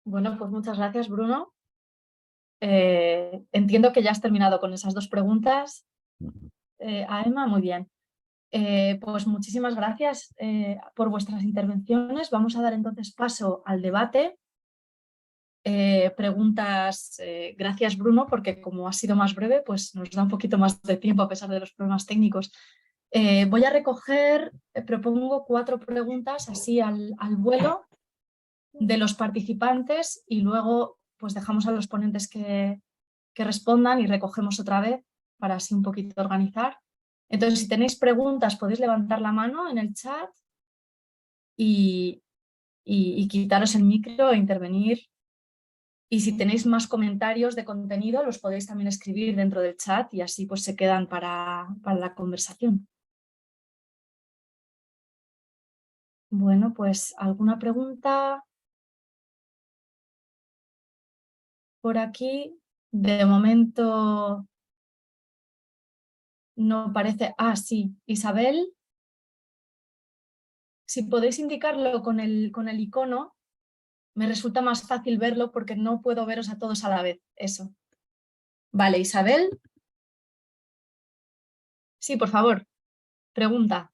Bueno, pues muchas gracias, Bruno. Entiendo que ya has terminado con esas dos preguntas. A Emma, muy bien. Pues muchísimas gracias por vuestras intervenciones. Vamos a dar entonces paso al debate. Preguntas, gracias Bruno, porque como ha sido más breve, pues nos da un poquito más de tiempo a pesar de los problemas técnicos. Voy a recoger, propongo 4 preguntas así al vuelo de los participantes y luego pues dejamos a los ponentes que respondan y recogemos otra vez para así un poquito organizar. Entonces, si tenéis preguntas, podéis levantar la mano en el chat y quitaros el micro e intervenir. Y si tenéis más comentarios de contenido, los podéis también escribir dentro del chat y así pues se quedan para la conversación. Bueno, pues ¿alguna pregunta por aquí? De momento no parece... Ah, sí, Isabel. Si podéis indicarlo con el icono, me resulta más fácil verlo porque no puedo veros a todos a la vez. Eso. Vale, Isabel. Sí, por favor. Pregunta.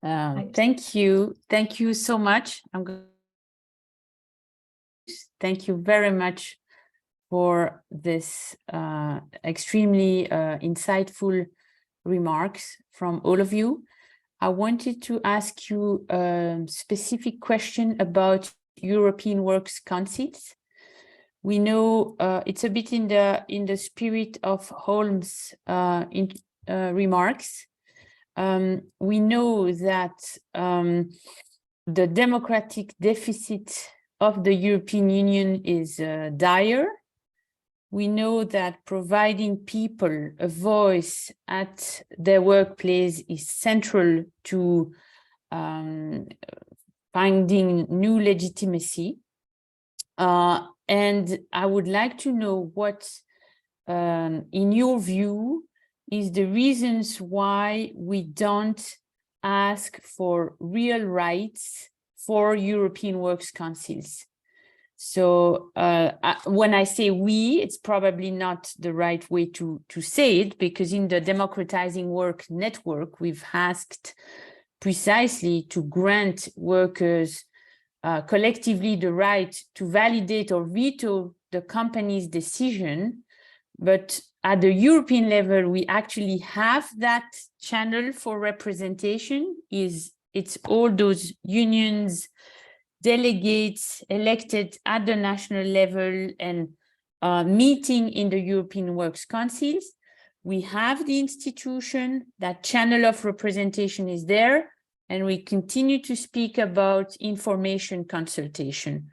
Thank you so much. Thank you very much for this extremely insightful remarks from all of you. I wanted to ask you a specific question about European Works Councils. We know it's a bit in the spirit of Holmes' remarks. We know that the democratic deficit of the European Union is dire. We know that providing people a voice at their workplace is central to finding new legitimacy. And I would like to know what, in your view, is the reasons why we don't ask for real rights for European Works Councils. So when I say we, it's probably not the right way to say it, because in the Democratizing Work Network, we've asked precisely to grant workers collectively the right to validate or veto the company's decision. But at the European level, we actually have that channel for representation. It's all those unions, delegates elected at the national level and meeting in the European Works Councils. We have the institution, that channel of representation is there, and we continue to speak about information consultation.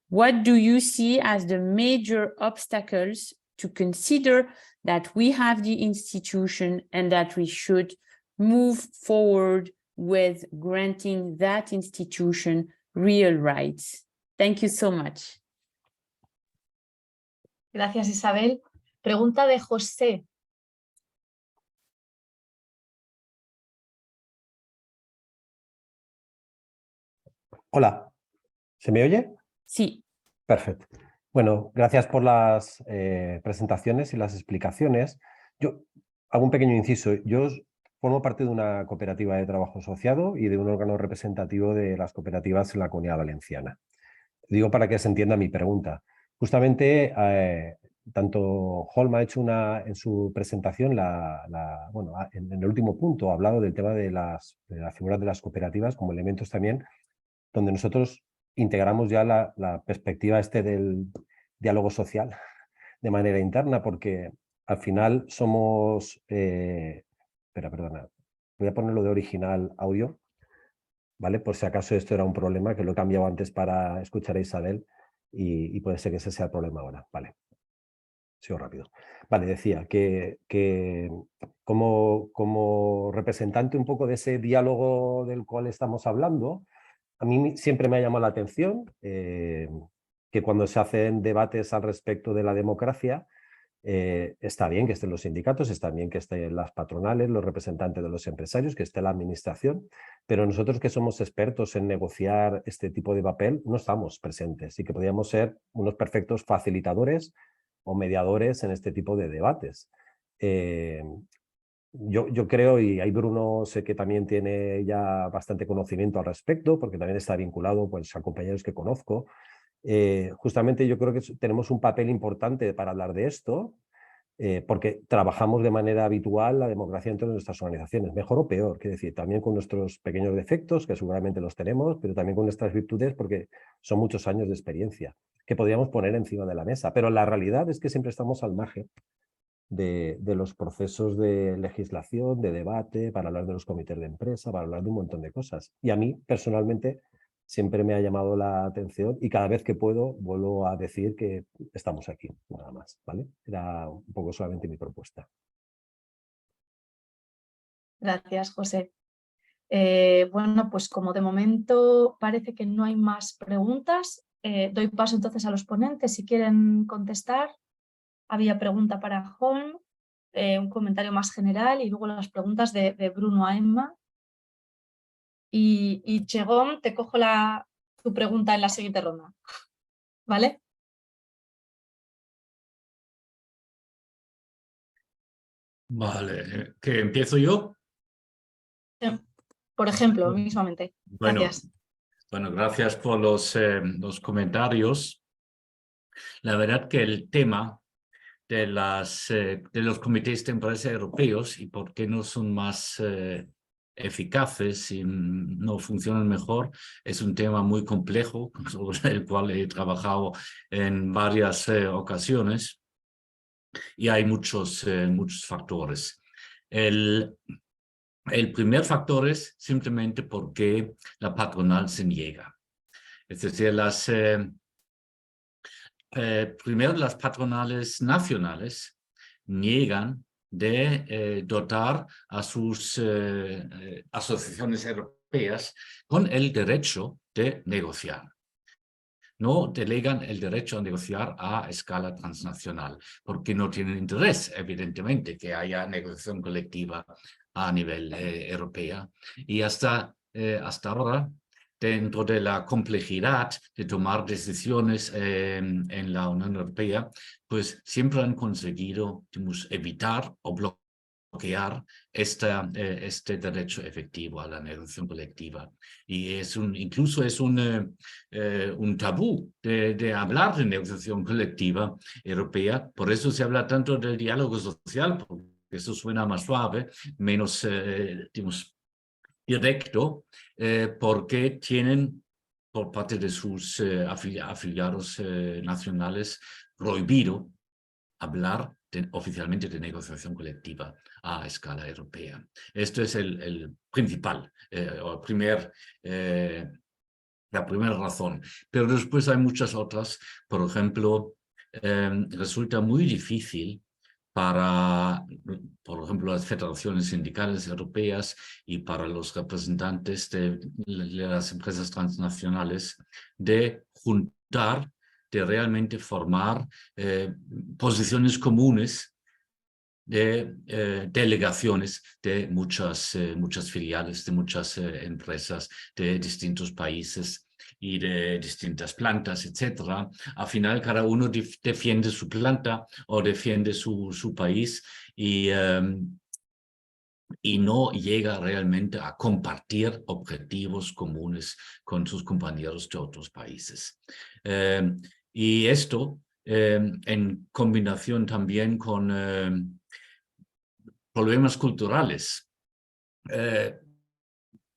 What do you see as the major obstacles to consider that we have the institution and that we should move forward with granting that institution real rights? Thank you so much. Gracias, Isabel. Pregunta de José. Hola, ¿se me oye? Sí. Perfecto. Bueno, gracias por las presentaciones y las explicaciones. Yo hago un pequeño inciso. Yo formo parte de una cooperativa de trabajo asociado y de un órgano representativo de las cooperativas en la Comunidad Valenciana. Digo para que se entienda mi pregunta. Justamente, tanto Holm ha hecho en su presentación, bueno, en el último punto ha hablado del tema de la figura de las cooperativas como elementos también donde nosotros integramos ya la perspectiva del diálogo social de manera interna, porque al final somos... perdona, voy a ponerlo de original audio, ¿vale? Por si acaso esto era un problema, que lo he cambiado antes para escuchar a Isabel y puede ser que ese sea el problema ahora, ¿vale? Sigo rápido. Vale, decía que como representante un poco de ese diálogo del cual estamos hablando, a mí siempre me ha llamado la atención que cuando se hacen debates al respecto de la democracia, está bien que estén los sindicatos, está bien que estén las patronales, los representantes de los empresarios, que esté la administración, pero nosotros que somos expertos en negociar este tipo de papel no estamos presentes y que podríamos ser unos perfectos facilitadores o mediadores en este tipo de debates. Yo creo, y ahí Bruno sé que también tiene ya bastante conocimiento al respecto, porque también está vinculado pues, a compañeros que conozco. Justamente yo creo que tenemos un papel importante para hablar de esto, porque trabajamos de manera habitual la democracia dentro de nuestras organizaciones, mejor o peor, quiero decir, también con nuestros pequeños defectos, que seguramente los tenemos, pero también con nuestras virtudes, porque son muchos años de experiencia que podríamos poner encima de la mesa. Pero la realidad es que siempre estamos al margen de los procesos de legislación, de debate, para hablar de los comités de empresa, para hablar de un montón de cosas. Y a mí, personalmente, siempre me ha llamado la atención y cada vez que puedo vuelvo a decir que estamos aquí, nada más, ¿vale? Era un poco solamente mi propuesta. Gracias, José. Bueno, pues como de momento parece que no hay más preguntas, doy paso entonces a los ponentes si quieren contestar. Había pregunta para Holm, un comentario más general y luego las preguntas de Bruno a Emma. Y Chegón, te cojo tu pregunta en la siguiente ronda, ¿vale? Vale, ¿que empiezo yo? Por ejemplo, mismamente. Bueno, gracias. Bueno, gracias por los comentarios. La verdad que el tema de los comités de empresa europeos y por qué no son más eficaces y no funcionan mejor es un tema muy complejo sobre el cual he trabajado en varias ocasiones y hay muchos factores. El primer factor es simplemente porque la patronal se niega. Es decir, primero las patronales nacionales niegan de dotar a sus asociaciones europeas con el derecho de negociar. No delegan el derecho a negociar a escala transnacional, porque no tienen interés, evidentemente, que haya negociación colectiva a nivel europeo. Y hasta ahora, dentro de la complejidad de tomar decisiones en la Unión Europea, pues siempre han conseguido evitar o bloquear este derecho efectivo a la negociación colectiva. Y incluso es un tabú de hablar de negociación colectiva europea. Por eso se habla tanto del diálogo social, porque eso suena más suave, menos, digamos, directo, porque tienen por parte de sus afiliados nacionales prohibido hablar oficialmente de negociación colectiva a escala europea. Esto es el principal, o la primera razón. Pero después hay muchas otras. Por ejemplo, resulta muy difícil para, por ejemplo, las federaciones sindicales europeas y para los representantes de las empresas transnacionales de juntar, de realmente formar posiciones comunes de delegaciones de muchas filiales, de muchas empresas de distintos países y de distintas plantas, etcétera. Al final cada uno defiende su planta o defiende su país y no llega realmente a compartir objetivos comunes con sus compañeros de otros países. Y esto, en combinación también con problemas culturales.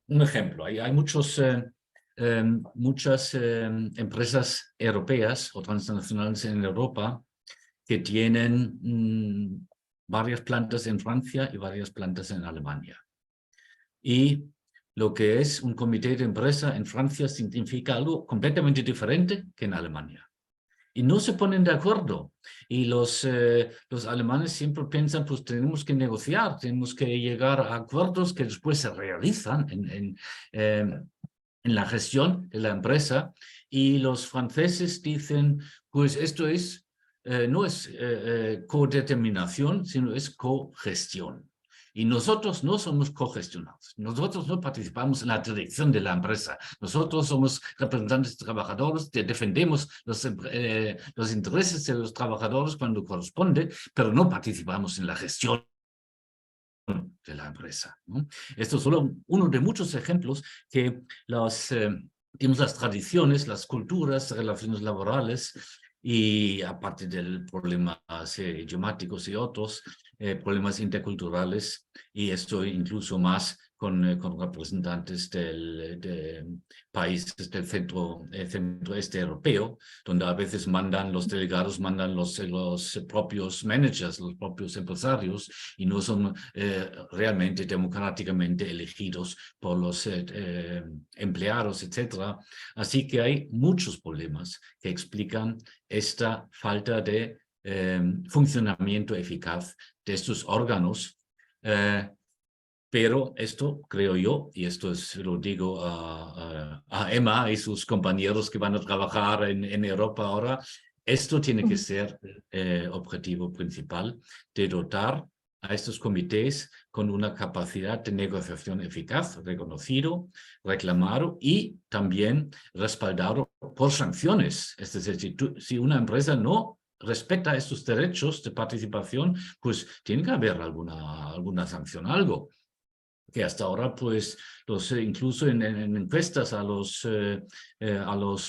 Un ejemplo, hay muchas empresas europeas o transnacionales en Europa que tienen varias plantas en Francia y varias plantas en Alemania. Y lo que es un comité de empresa en Francia significa algo completamente diferente que en Alemania. Y no se ponen de acuerdo. Y los alemanes siempre piensan, pues tenemos que negociar, tenemos que llegar a acuerdos que después se realizan en la gestión de la empresa. Y los franceses dicen, pues esto es, no es codeterminación, sino es cogestión. Y nosotros no somos cogestionados, nosotros no participamos en la dirección de la empresa, nosotros somos representantes de trabajadores, defendemos los intereses de los trabajadores cuando corresponde, pero no participamos en la gestión de la empresa, ¿no? Esto es solo uno de muchos ejemplos que las tradiciones, las culturas, relaciones laborales y aparte del problemas idiomáticos y otros, problemas interculturales, y esto incluso más con representantes de países del centro-este europeo, donde a veces los delegados mandan los propios managers, los propios empresarios, y no son realmente democráticamente elegidos por los empleados, etc. Así que hay muchos problemas que explican esta falta de funcionamiento eficaz de estos órganos, pero esto creo yo, y esto lo digo a Emma y sus compañeros que van a trabajar en Europa ahora, esto tiene que ser objetivo principal, de dotar a estos comités con una capacidad de negociación eficaz, reconocido, reclamado y también respaldado por sanciones. Es decir, si una empresa no respeta estos derechos de participación, pues tiene que haber alguna sanción, algo. Que hasta ahora, pues, incluso en encuestas a los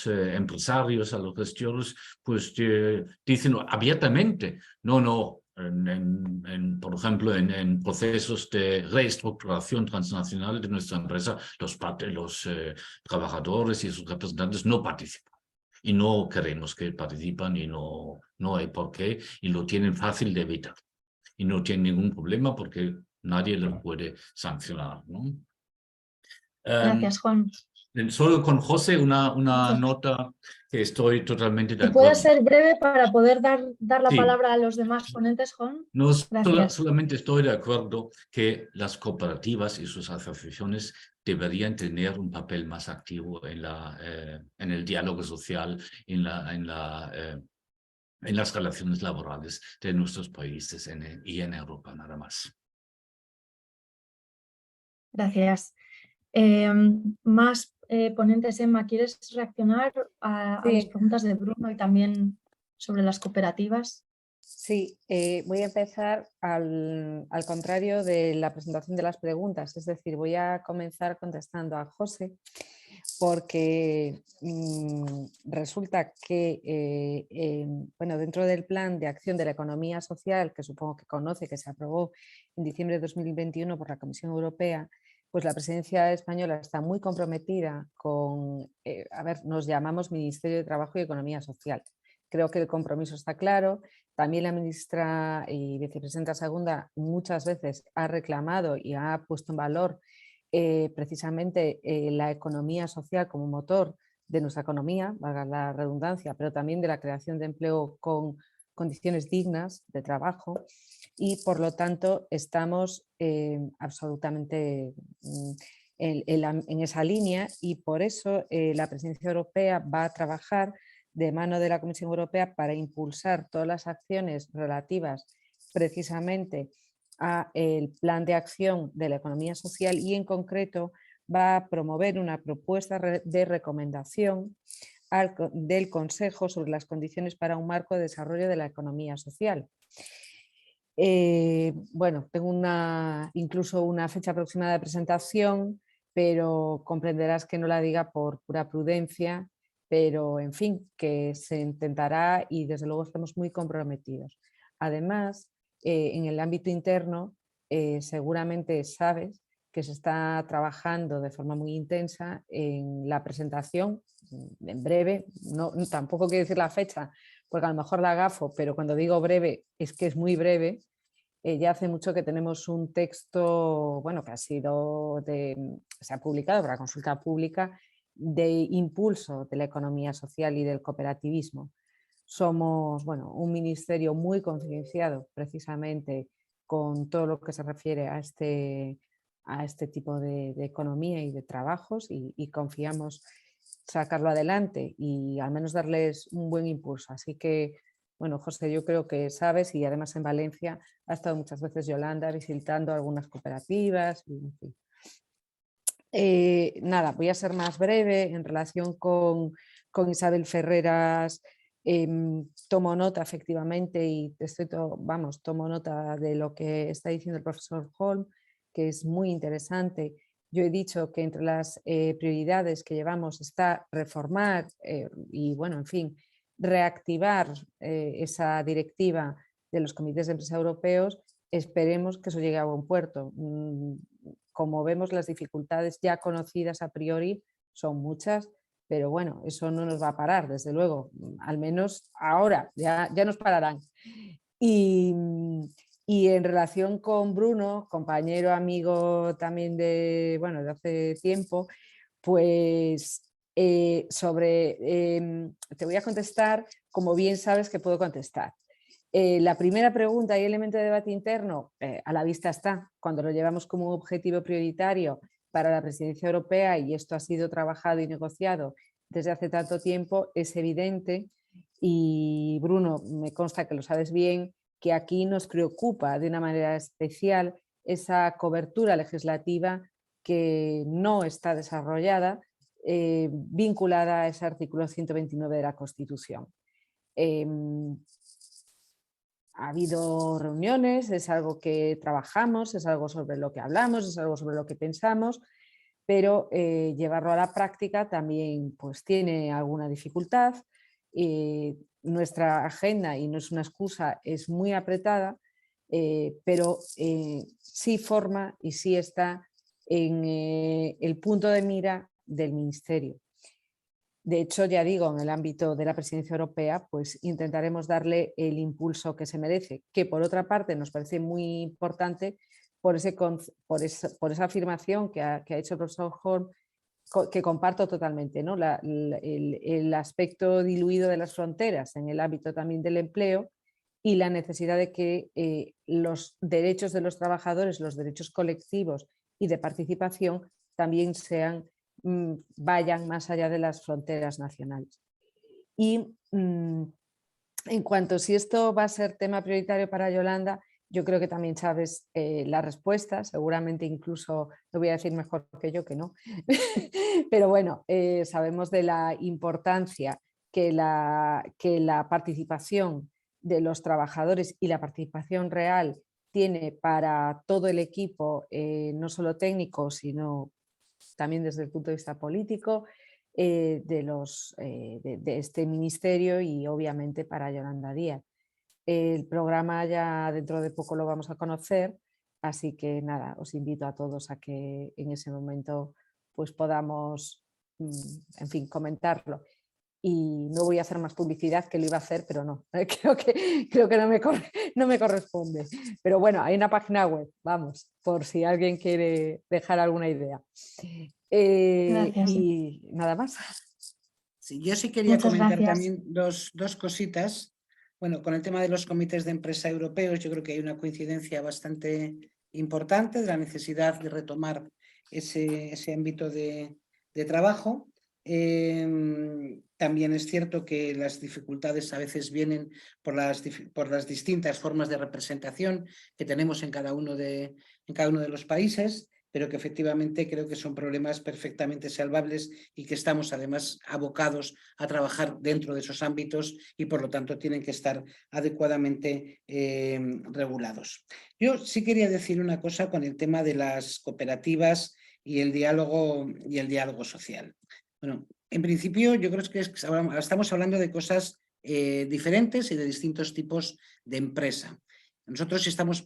empresarios, a los gestores, pues dicen abiertamente, no, por ejemplo, en procesos de reestructuración transnacional de nuestra empresa, los trabajadores y sus representantes no participan. Y no queremos que participen y no hay por qué, y lo tienen fácil de evitar. Y no tienen ningún problema porque nadie los puede sancionar, ¿no? Gracias, Juan. Solo con José una nota que estoy totalmente de acuerdo. ¿Puedes ser breve para poder dar la Sí. palabra a los demás ponentes, Juan? No, Gracias. solamente estoy de acuerdo que las cooperativas y sus asociaciones deberían tener un papel más activo en el diálogo social, en las relaciones laborales de nuestros países y en Europa, nada más. Gracias. Más ponentes, Emma, ¿quieres reaccionar a las preguntas de Bruno y también sobre las cooperativas? Sí, voy a empezar al contrario de la presentación de las preguntas, es decir, voy a comenzar contestando a José, porque resulta que bueno, dentro del plan de acción de la economía social, que supongo que conoce, que se aprobó en diciembre de 2021 por la Comisión Europea, pues la presidencia española está muy comprometida con, nos llamamos Ministerio de Trabajo y Economía Social, creo que el compromiso está claro. También la ministra y vicepresidenta segunda muchas veces ha reclamado y ha puesto en valor precisamente la economía social como motor de nuestra economía, valga la redundancia, pero también de la creación de empleo con condiciones dignas de trabajo, y por lo tanto estamos absolutamente en esa línea, y por eso la Presidencia Europea va a trabajar de mano de la Comisión Europea para impulsar todas las acciones relativas precisamente a el plan de acción de la economía social, y en concreto va a promover una propuesta de recomendación del Consejo sobre las condiciones para un marco de desarrollo de la economía social. Bueno, tengo incluso una fecha aproximada de presentación, pero comprenderás que no la diga por pura prudencia, pero en fin, que se intentará y desde luego estamos muy comprometidos. Además, en el ámbito interno, seguramente sabes que se está trabajando de forma muy intensa en la presentación, en breve, tampoco quiero decir la fecha, porque a lo mejor la gafo, pero cuando digo breve es que es muy breve. Ya hace mucho que tenemos un texto, bueno, que se ha publicado para consulta pública, de impulso de la economía social y del cooperativismo. Somos, bueno, un ministerio muy concienciado precisamente con todo lo que se refiere a este tipo de economía y de trabajos, y confiamos sacarlo adelante y al menos darles un buen impulso. Así que, bueno, José, yo creo que sabes, y además en Valencia ha estado muchas veces Yolanda visitando algunas cooperativas. Y, en fin. Nada, voy a ser más breve en relación con Isabel Ferreras. Tomo nota efectivamente y tomo nota de lo que está diciendo el profesor Holm, que es muy interesante. Yo he dicho que entre las prioridades que llevamos está reformar y, bueno, en fin, reactivar esa directiva de los comités de empresa europeos. Esperemos que eso llegue a buen puerto. Como vemos, las dificultades ya conocidas a priori son muchas, pero bueno, eso no nos va a parar, desde luego, al menos ahora, ya nos pararán. Y en relación con Bruno, compañero, amigo también de hace tiempo, pues te voy a contestar como bien sabes que puedo contestar. La primera pregunta y elemento de debate interno, a la vista está, cuando lo llevamos como objetivo prioritario para la Presidencia Europea, y esto ha sido trabajado y negociado desde hace tanto tiempo, es evidente, y Bruno, me consta que lo sabes bien, que aquí nos preocupa de una manera especial esa cobertura legislativa que no está desarrollada, vinculada a ese artículo 129 de la Constitución. Ha habido reuniones, es algo que trabajamos, es algo sobre lo que hablamos, es algo sobre lo que pensamos, pero llevarlo a la práctica también pues, tiene alguna dificultad. Nuestra agenda, y no es una excusa, es muy apretada, pero sí forma y sí está en el punto de mira del Ministerio. De hecho, ya digo, en el ámbito de la Presidencia Europea, pues intentaremos darle el impulso que se merece, que por otra parte nos parece muy importante por esa afirmación que ha hecho el profesor Holm, que comparto totalmente, ¿no? El aspecto diluido de las fronteras en el ámbito también del empleo, y la necesidad de que los derechos de los trabajadores, los derechos colectivos y de participación también vayan más allá de las fronteras nacionales. Y en cuanto a si esto va a ser tema prioritario para Yolanda, yo creo que también sabes la respuesta, seguramente incluso lo voy a decir mejor que yo, que no, pero bueno, sabemos de la importancia que la participación de los trabajadores y la participación real tiene para todo el equipo, no solo técnico, sino también desde el punto de vista político de este ministerio, y obviamente para Yolanda Díaz. El programa ya dentro de poco lo vamos a conocer, así que nada, os invito a todos a que en ese momento pues podamos, en fin, comentarlo. y no voy a hacer más publicidad, que lo iba a hacer, pero no, creo que no me corresponde. Pero bueno, hay una página web, vamos, por si alguien quiere dejar alguna idea. Gracias. Y nada más. Sí, yo sí quería Muchas comentar gracias. también dos cositas. Bueno, con el tema de los comités de empresa europeos, yo creo que hay una coincidencia bastante importante de la necesidad de retomar ese ámbito de trabajo. También es cierto que las dificultades a veces vienen por las distintas formas de representación que tenemos en cada uno de los países, pero que efectivamente creo que son problemas perfectamente salvables y que estamos además abocados a trabajar dentro de esos ámbitos y por lo tanto tienen que estar adecuadamente regulados. Yo sí quería decir una cosa con el tema de las cooperativas y el diálogo social. Bueno, en principio yo creo que estamos hablando de cosas diferentes y de distintos tipos de empresa. Nosotros estamos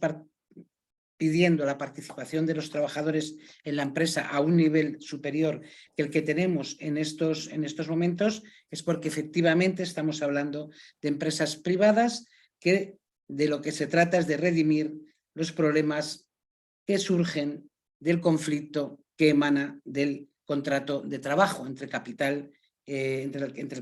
pidiendo la participación de los trabajadores en la empresa a un nivel superior que el que tenemos en estos momentos, es porque efectivamente estamos hablando de empresas privadas que de lo que se trata es de redimir los problemas que surgen del conflicto que emana del contrato de trabajo entre el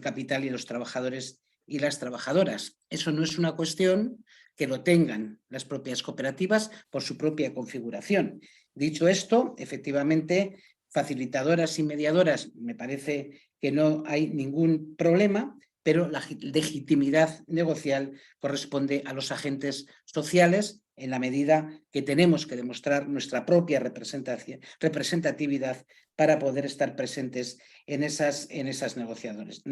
capital y los trabajadores y las trabajadoras. Eso no es una cuestión que lo tengan las propias cooperativas por su propia configuración. Dicho esto, efectivamente, facilitadoras y mediadoras, me parece que no hay ningún problema, pero la legitimidad negocial corresponde a los agentes sociales en la medida que tenemos que demostrar nuestra propia representatividad para poder estar presentes en esas negociaciones.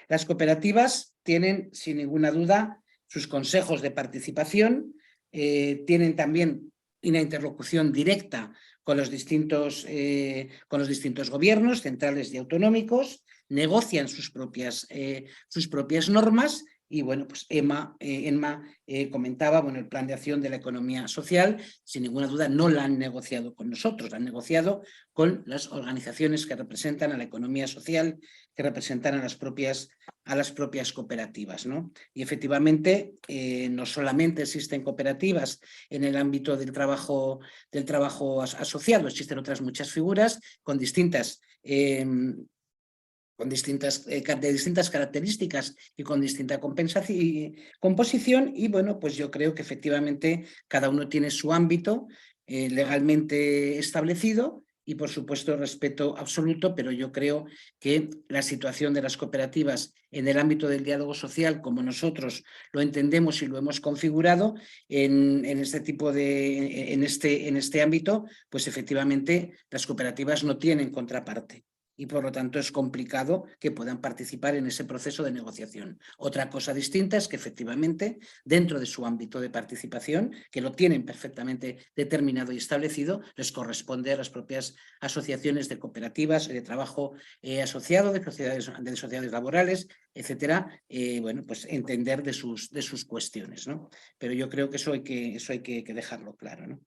Las cooperativas tienen, sin ninguna duda, sus consejos de participación, tienen también una interlocución directa con los distintos gobiernos centrales y autonómicos, negocian sus propias normas. Y bueno, pues Enma comentaba, bueno, el plan de acción de la economía social, sin ninguna duda no la han negociado con nosotros, la han negociado con las organizaciones que representan a la economía social, que representan a las propias cooperativas, ¿no? Y efectivamente no solamente existen cooperativas en el ámbito del trabajo asociado, existen otras muchas figuras con distintas de distintas características y con distinta composición, y bueno, pues yo creo que efectivamente cada uno tiene su ámbito legalmente establecido y por supuesto respeto absoluto, pero yo creo que la situación de las cooperativas en el ámbito del diálogo social, como nosotros lo entendemos y lo hemos configurado en este ámbito, pues efectivamente las cooperativas no tienen contraparte. Y por lo tanto es complicado que puedan participar en ese proceso de negociación. Otra cosa distinta es que efectivamente dentro de su ámbito de participación, que lo tienen perfectamente determinado y establecido, les corresponde a las propias asociaciones de cooperativas, de trabajo asociado, de sociedades laborales, etcétera, bueno, pues entender de sus cuestiones, ¿no? Pero yo creo que eso hay que dejarlo claro, ¿no?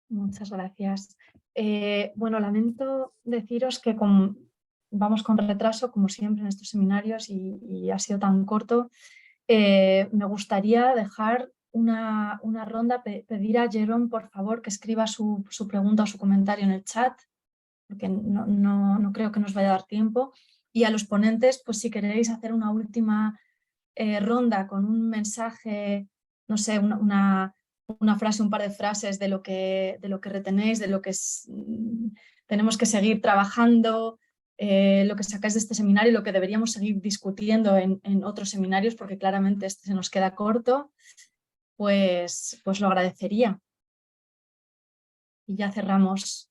Muchas gracias. Bueno, lamento deciros que vamos con retraso, como siempre en estos seminarios, y ha sido tan corto. Me gustaría dejar una ronda, pedir a Jerome, por favor, que escriba su pregunta o su comentario en el chat, porque no creo que nos vaya a dar tiempo. Y a los ponentes, pues si queréis hacer una última ronda con un mensaje, no sé, una frase, un par de frases de lo que retenéis, de lo que tenemos que seguir trabajando, lo que sacáis de este seminario y lo que deberíamos seguir discutiendo en otros seminarios, porque claramente este se nos queda corto, pues lo agradecería. Y ya cerramos.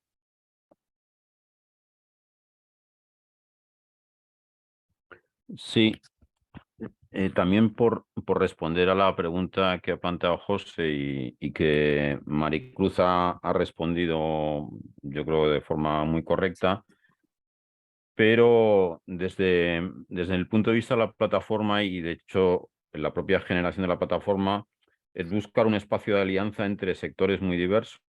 Sí, también por responder a la pregunta que ha planteado José y que Maricruz ha respondido, yo creo, de forma muy correcta, pero desde el punto de vista de la plataforma y de hecho en la propia generación de la plataforma, es buscar un espacio de alianza entre sectores muy diversos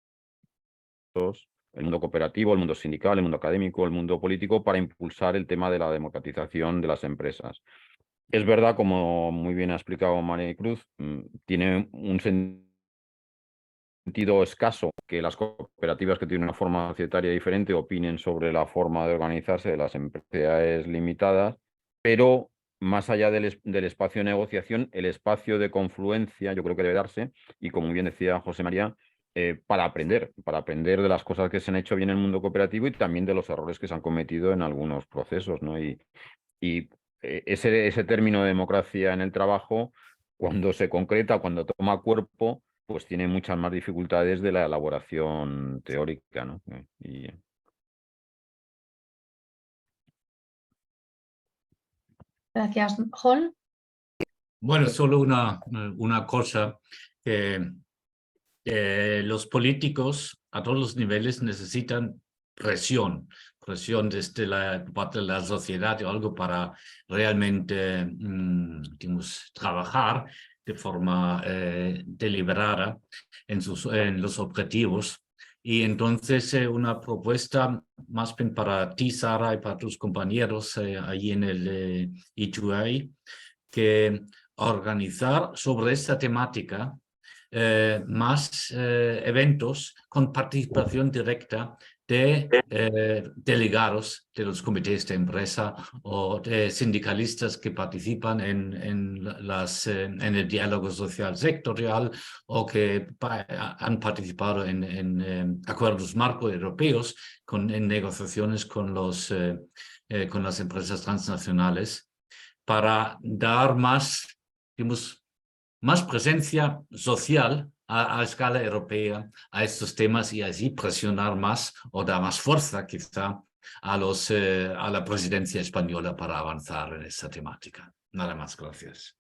el mundo cooperativo, el mundo sindical, el mundo académico, el mundo político, para impulsar el tema de la democratización de las empresas. Es verdad, como muy bien ha explicado Maricruz, tiene un sentido escaso que las cooperativas que tienen una forma societaria diferente opinen sobre la forma de organizarse de las empresas limitadas, pero más allá del espacio de negociación, el espacio de confluencia yo creo que debe darse, y como bien decía José María, para aprender de las cosas que se han hecho bien en el mundo cooperativo y también de los errores que se han cometido en algunos procesos, ¿no? Y ese término de democracia en el trabajo, cuando se concreta, cuando toma cuerpo, pues tiene muchas más dificultades de la elaboración teórica, ¿no? Gracias, Jon. Bueno, solo una cosa, que los políticos a todos los niveles necesitan presión desde la parte de la sociedad o algo para realmente digamos, trabajar de forma deliberada en los objetivos. Y entonces una propuesta más bien para ti, Sara, y para tus compañeros allí en el E2A, que organizar sobre esta temática más eventos con participación directa de delegados de los comités de empresa o de sindicalistas que participan en el diálogo social sectorial o que han participado en acuerdos marco europeos en negociaciones con las empresas transnacionales, para dar más, digamos, más presencia social a escala europea a estos temas y así presionar más o dar más fuerza quizá a la presidencia española para avanzar en esta temática. Nada más, gracias.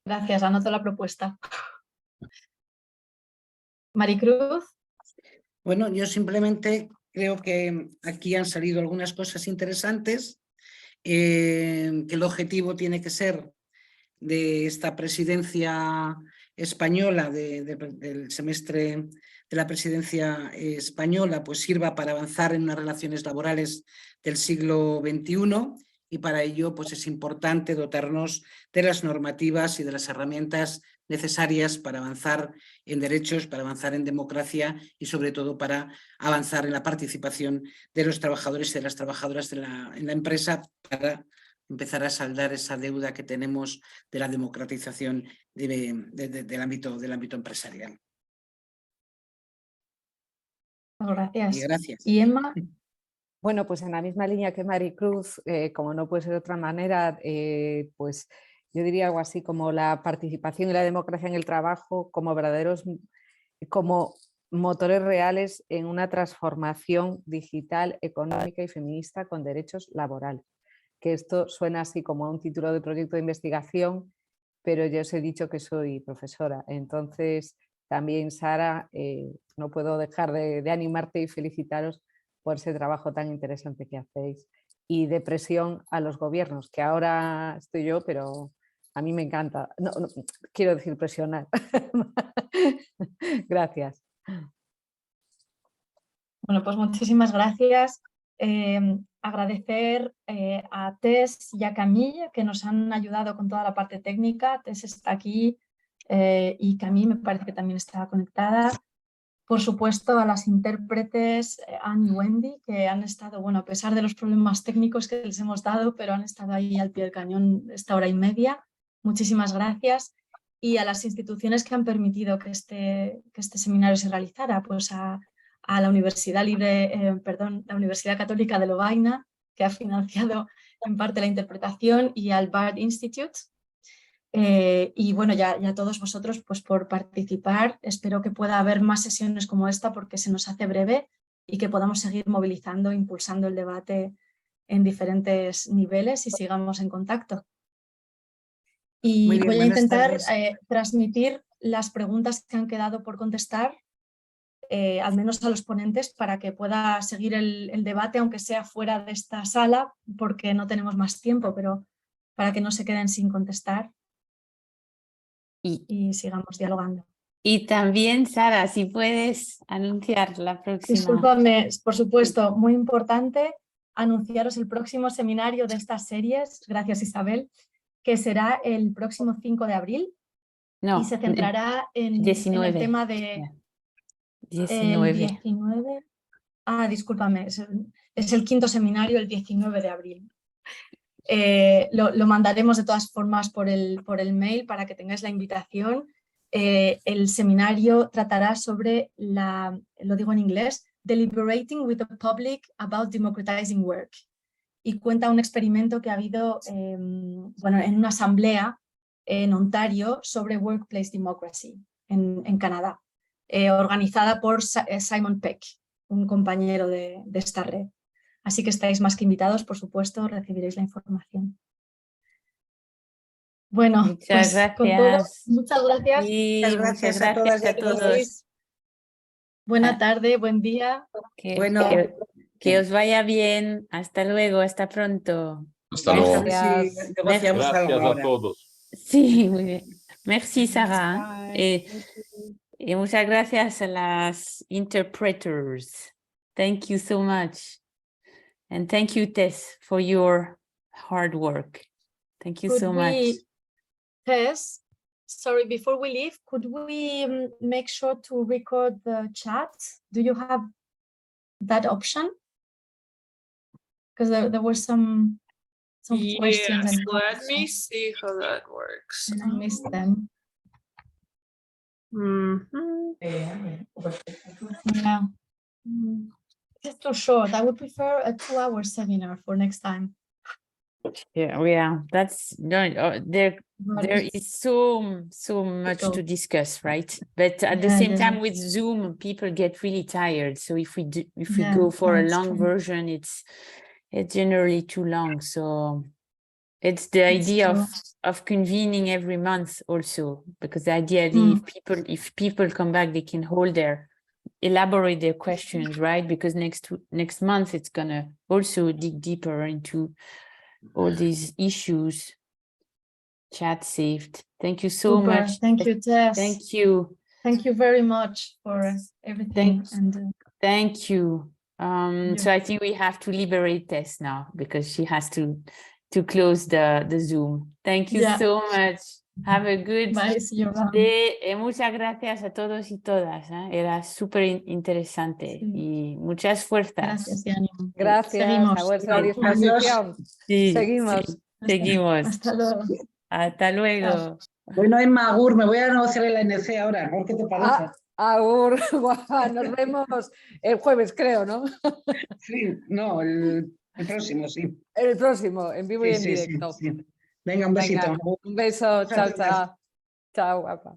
Gracias, anoto la propuesta. Maricruz. Bueno, yo simplemente creo que aquí han salido algunas cosas interesantes, que el objetivo tiene que ser de esta presidencia española, del semestre de la presidencia española, pues sirva para avanzar en unas relaciones laborales del siglo XXI, y para ello pues es importante dotarnos de las normativas y de las herramientas necesarias para avanzar en derechos, para avanzar en democracia y sobre todo para avanzar en la participación de los trabajadores y de las trabajadoras en la empresa, para empezar a saldar esa deuda que tenemos de la democratización del ámbito empresarial. Gracias. Y gracias. ¿Y Emma? Bueno, pues en la misma línea que Maricruz, como no puede ser de otra manera, pues yo diría algo así como la participación y la democracia en el trabajo como como motores reales en una transformación digital, económica y feminista con derechos laborales. Que esto suena así como a un título de proyecto de investigación, pero yo os he dicho que soy profesora. Entonces, también, Sara, no puedo dejar de animarte y felicitaros por ese trabajo tan interesante que hacéis, y de presión a los gobiernos, que ahora estoy yo, pero a mí me encanta. No, quiero decir presionar. Gracias. Bueno, pues muchísimas gracias. Agradecer a Tess y a Camille, que nos han ayudado con toda la parte técnica. Tess está aquí y Camille me parece que también está conectada. Por supuesto, a las intérpretes Anne y Wendy, que han estado, bueno, a pesar de los problemas técnicos que les hemos dado, pero han estado ahí al pie del cañón esta hora y media. Muchísimas gracias. Y a las instituciones que han permitido que este seminario se realizara, pues a la Universidad la Universidad Católica de Lovaina, que ha financiado en parte la interpretación, y al Bard Institute. Y bueno, ya todos vosotros pues por participar. Espero que pueda haber más sesiones como esta, porque se nos hace breve, y que podamos seguir movilizando, impulsando el debate en diferentes niveles y sigamos en contacto. Y Bien, voy a intentar transmitir las preguntas que han quedado por contestar, al menos a los ponentes, para que pueda seguir el debate, aunque sea fuera de esta sala, porque no tenemos más tiempo, pero para que no se queden sin contestar y sigamos dialogando. Y también, Sara, si puedes anunciar la próxima. Discúlpame, por supuesto, muy importante anunciaros el próximo seminario de estas series, gracias Isabel, que será el próximo 5 de abril No, y se centrará en el 19. tema de... 19. El 19. Discúlpame, es el 5.º seminario el 19 de abril. Lo mandaremos de todas formas por el mail para que tengáis la invitación. El seminario tratará sobre lo digo en inglés, Deliberating with the Public about Democratizing Work. Y cuenta un experimento que ha habido en una asamblea en Ontario sobre Workplace Democracy en Canadá, organizada por Simon Peck, un compañero de esta red. Así que estáis más que invitados, por supuesto, recibiréis la información. Bueno, muchas pues, con todo, muchas gracias. Sí, Muchas gracias a todas y a todos. Buena tarde, buen día. Que os vaya bien. Hasta luego, hasta pronto. Hasta luego. Sí, negociamos algo Gracias a ahora. todos. Sí, muy bien. Merci, Sara. Y muchas gracias a las interpreters. Thank you so much. And thank you, Tess, for your hard work. Thank you so much. Tess, sorry, before we leave, could we make sure to record the chat? Do you have that option? Because there were some questions. Yes, let me see how that works. And I missed them. Yeah. It's too short. I would prefer a 2-hour seminar for next time. Yeah, that's no. There is so much to discuss, right? But at the same time, with Zoom, people get really tired. So if we go for a long version, it's generally too long. So it's the idea of convening every month also, because the idea if people come back, they can elaborate their questions, right? Because next month it's gonna also dig deeper into all these issues. Chat saved. Thank you so much. Thank you, Tess. Thank you. Thank you very much for everything. Thank you. So I think we have to liberate Tess now because she has to close the Zoom. Thank you so much. Have a good day. Muchas gracias a todos y todas. Era súper interesante y muchas fuerzas. Gracias y ánimo. Gracias a vuestra disposición. Seguimos. Hasta luego. Hasta luego. Bueno, Emma, Agur, me voy a negociar el ANC ahora, ¿no? ¿Qué te parece? Agur, nos vemos el jueves, creo, ¿no? Sí, no, el próximo, sí. El próximo, en vivo y en directo. Sí. Venga, un besito. Venga, un beso, chao, chao. Chao, guapa.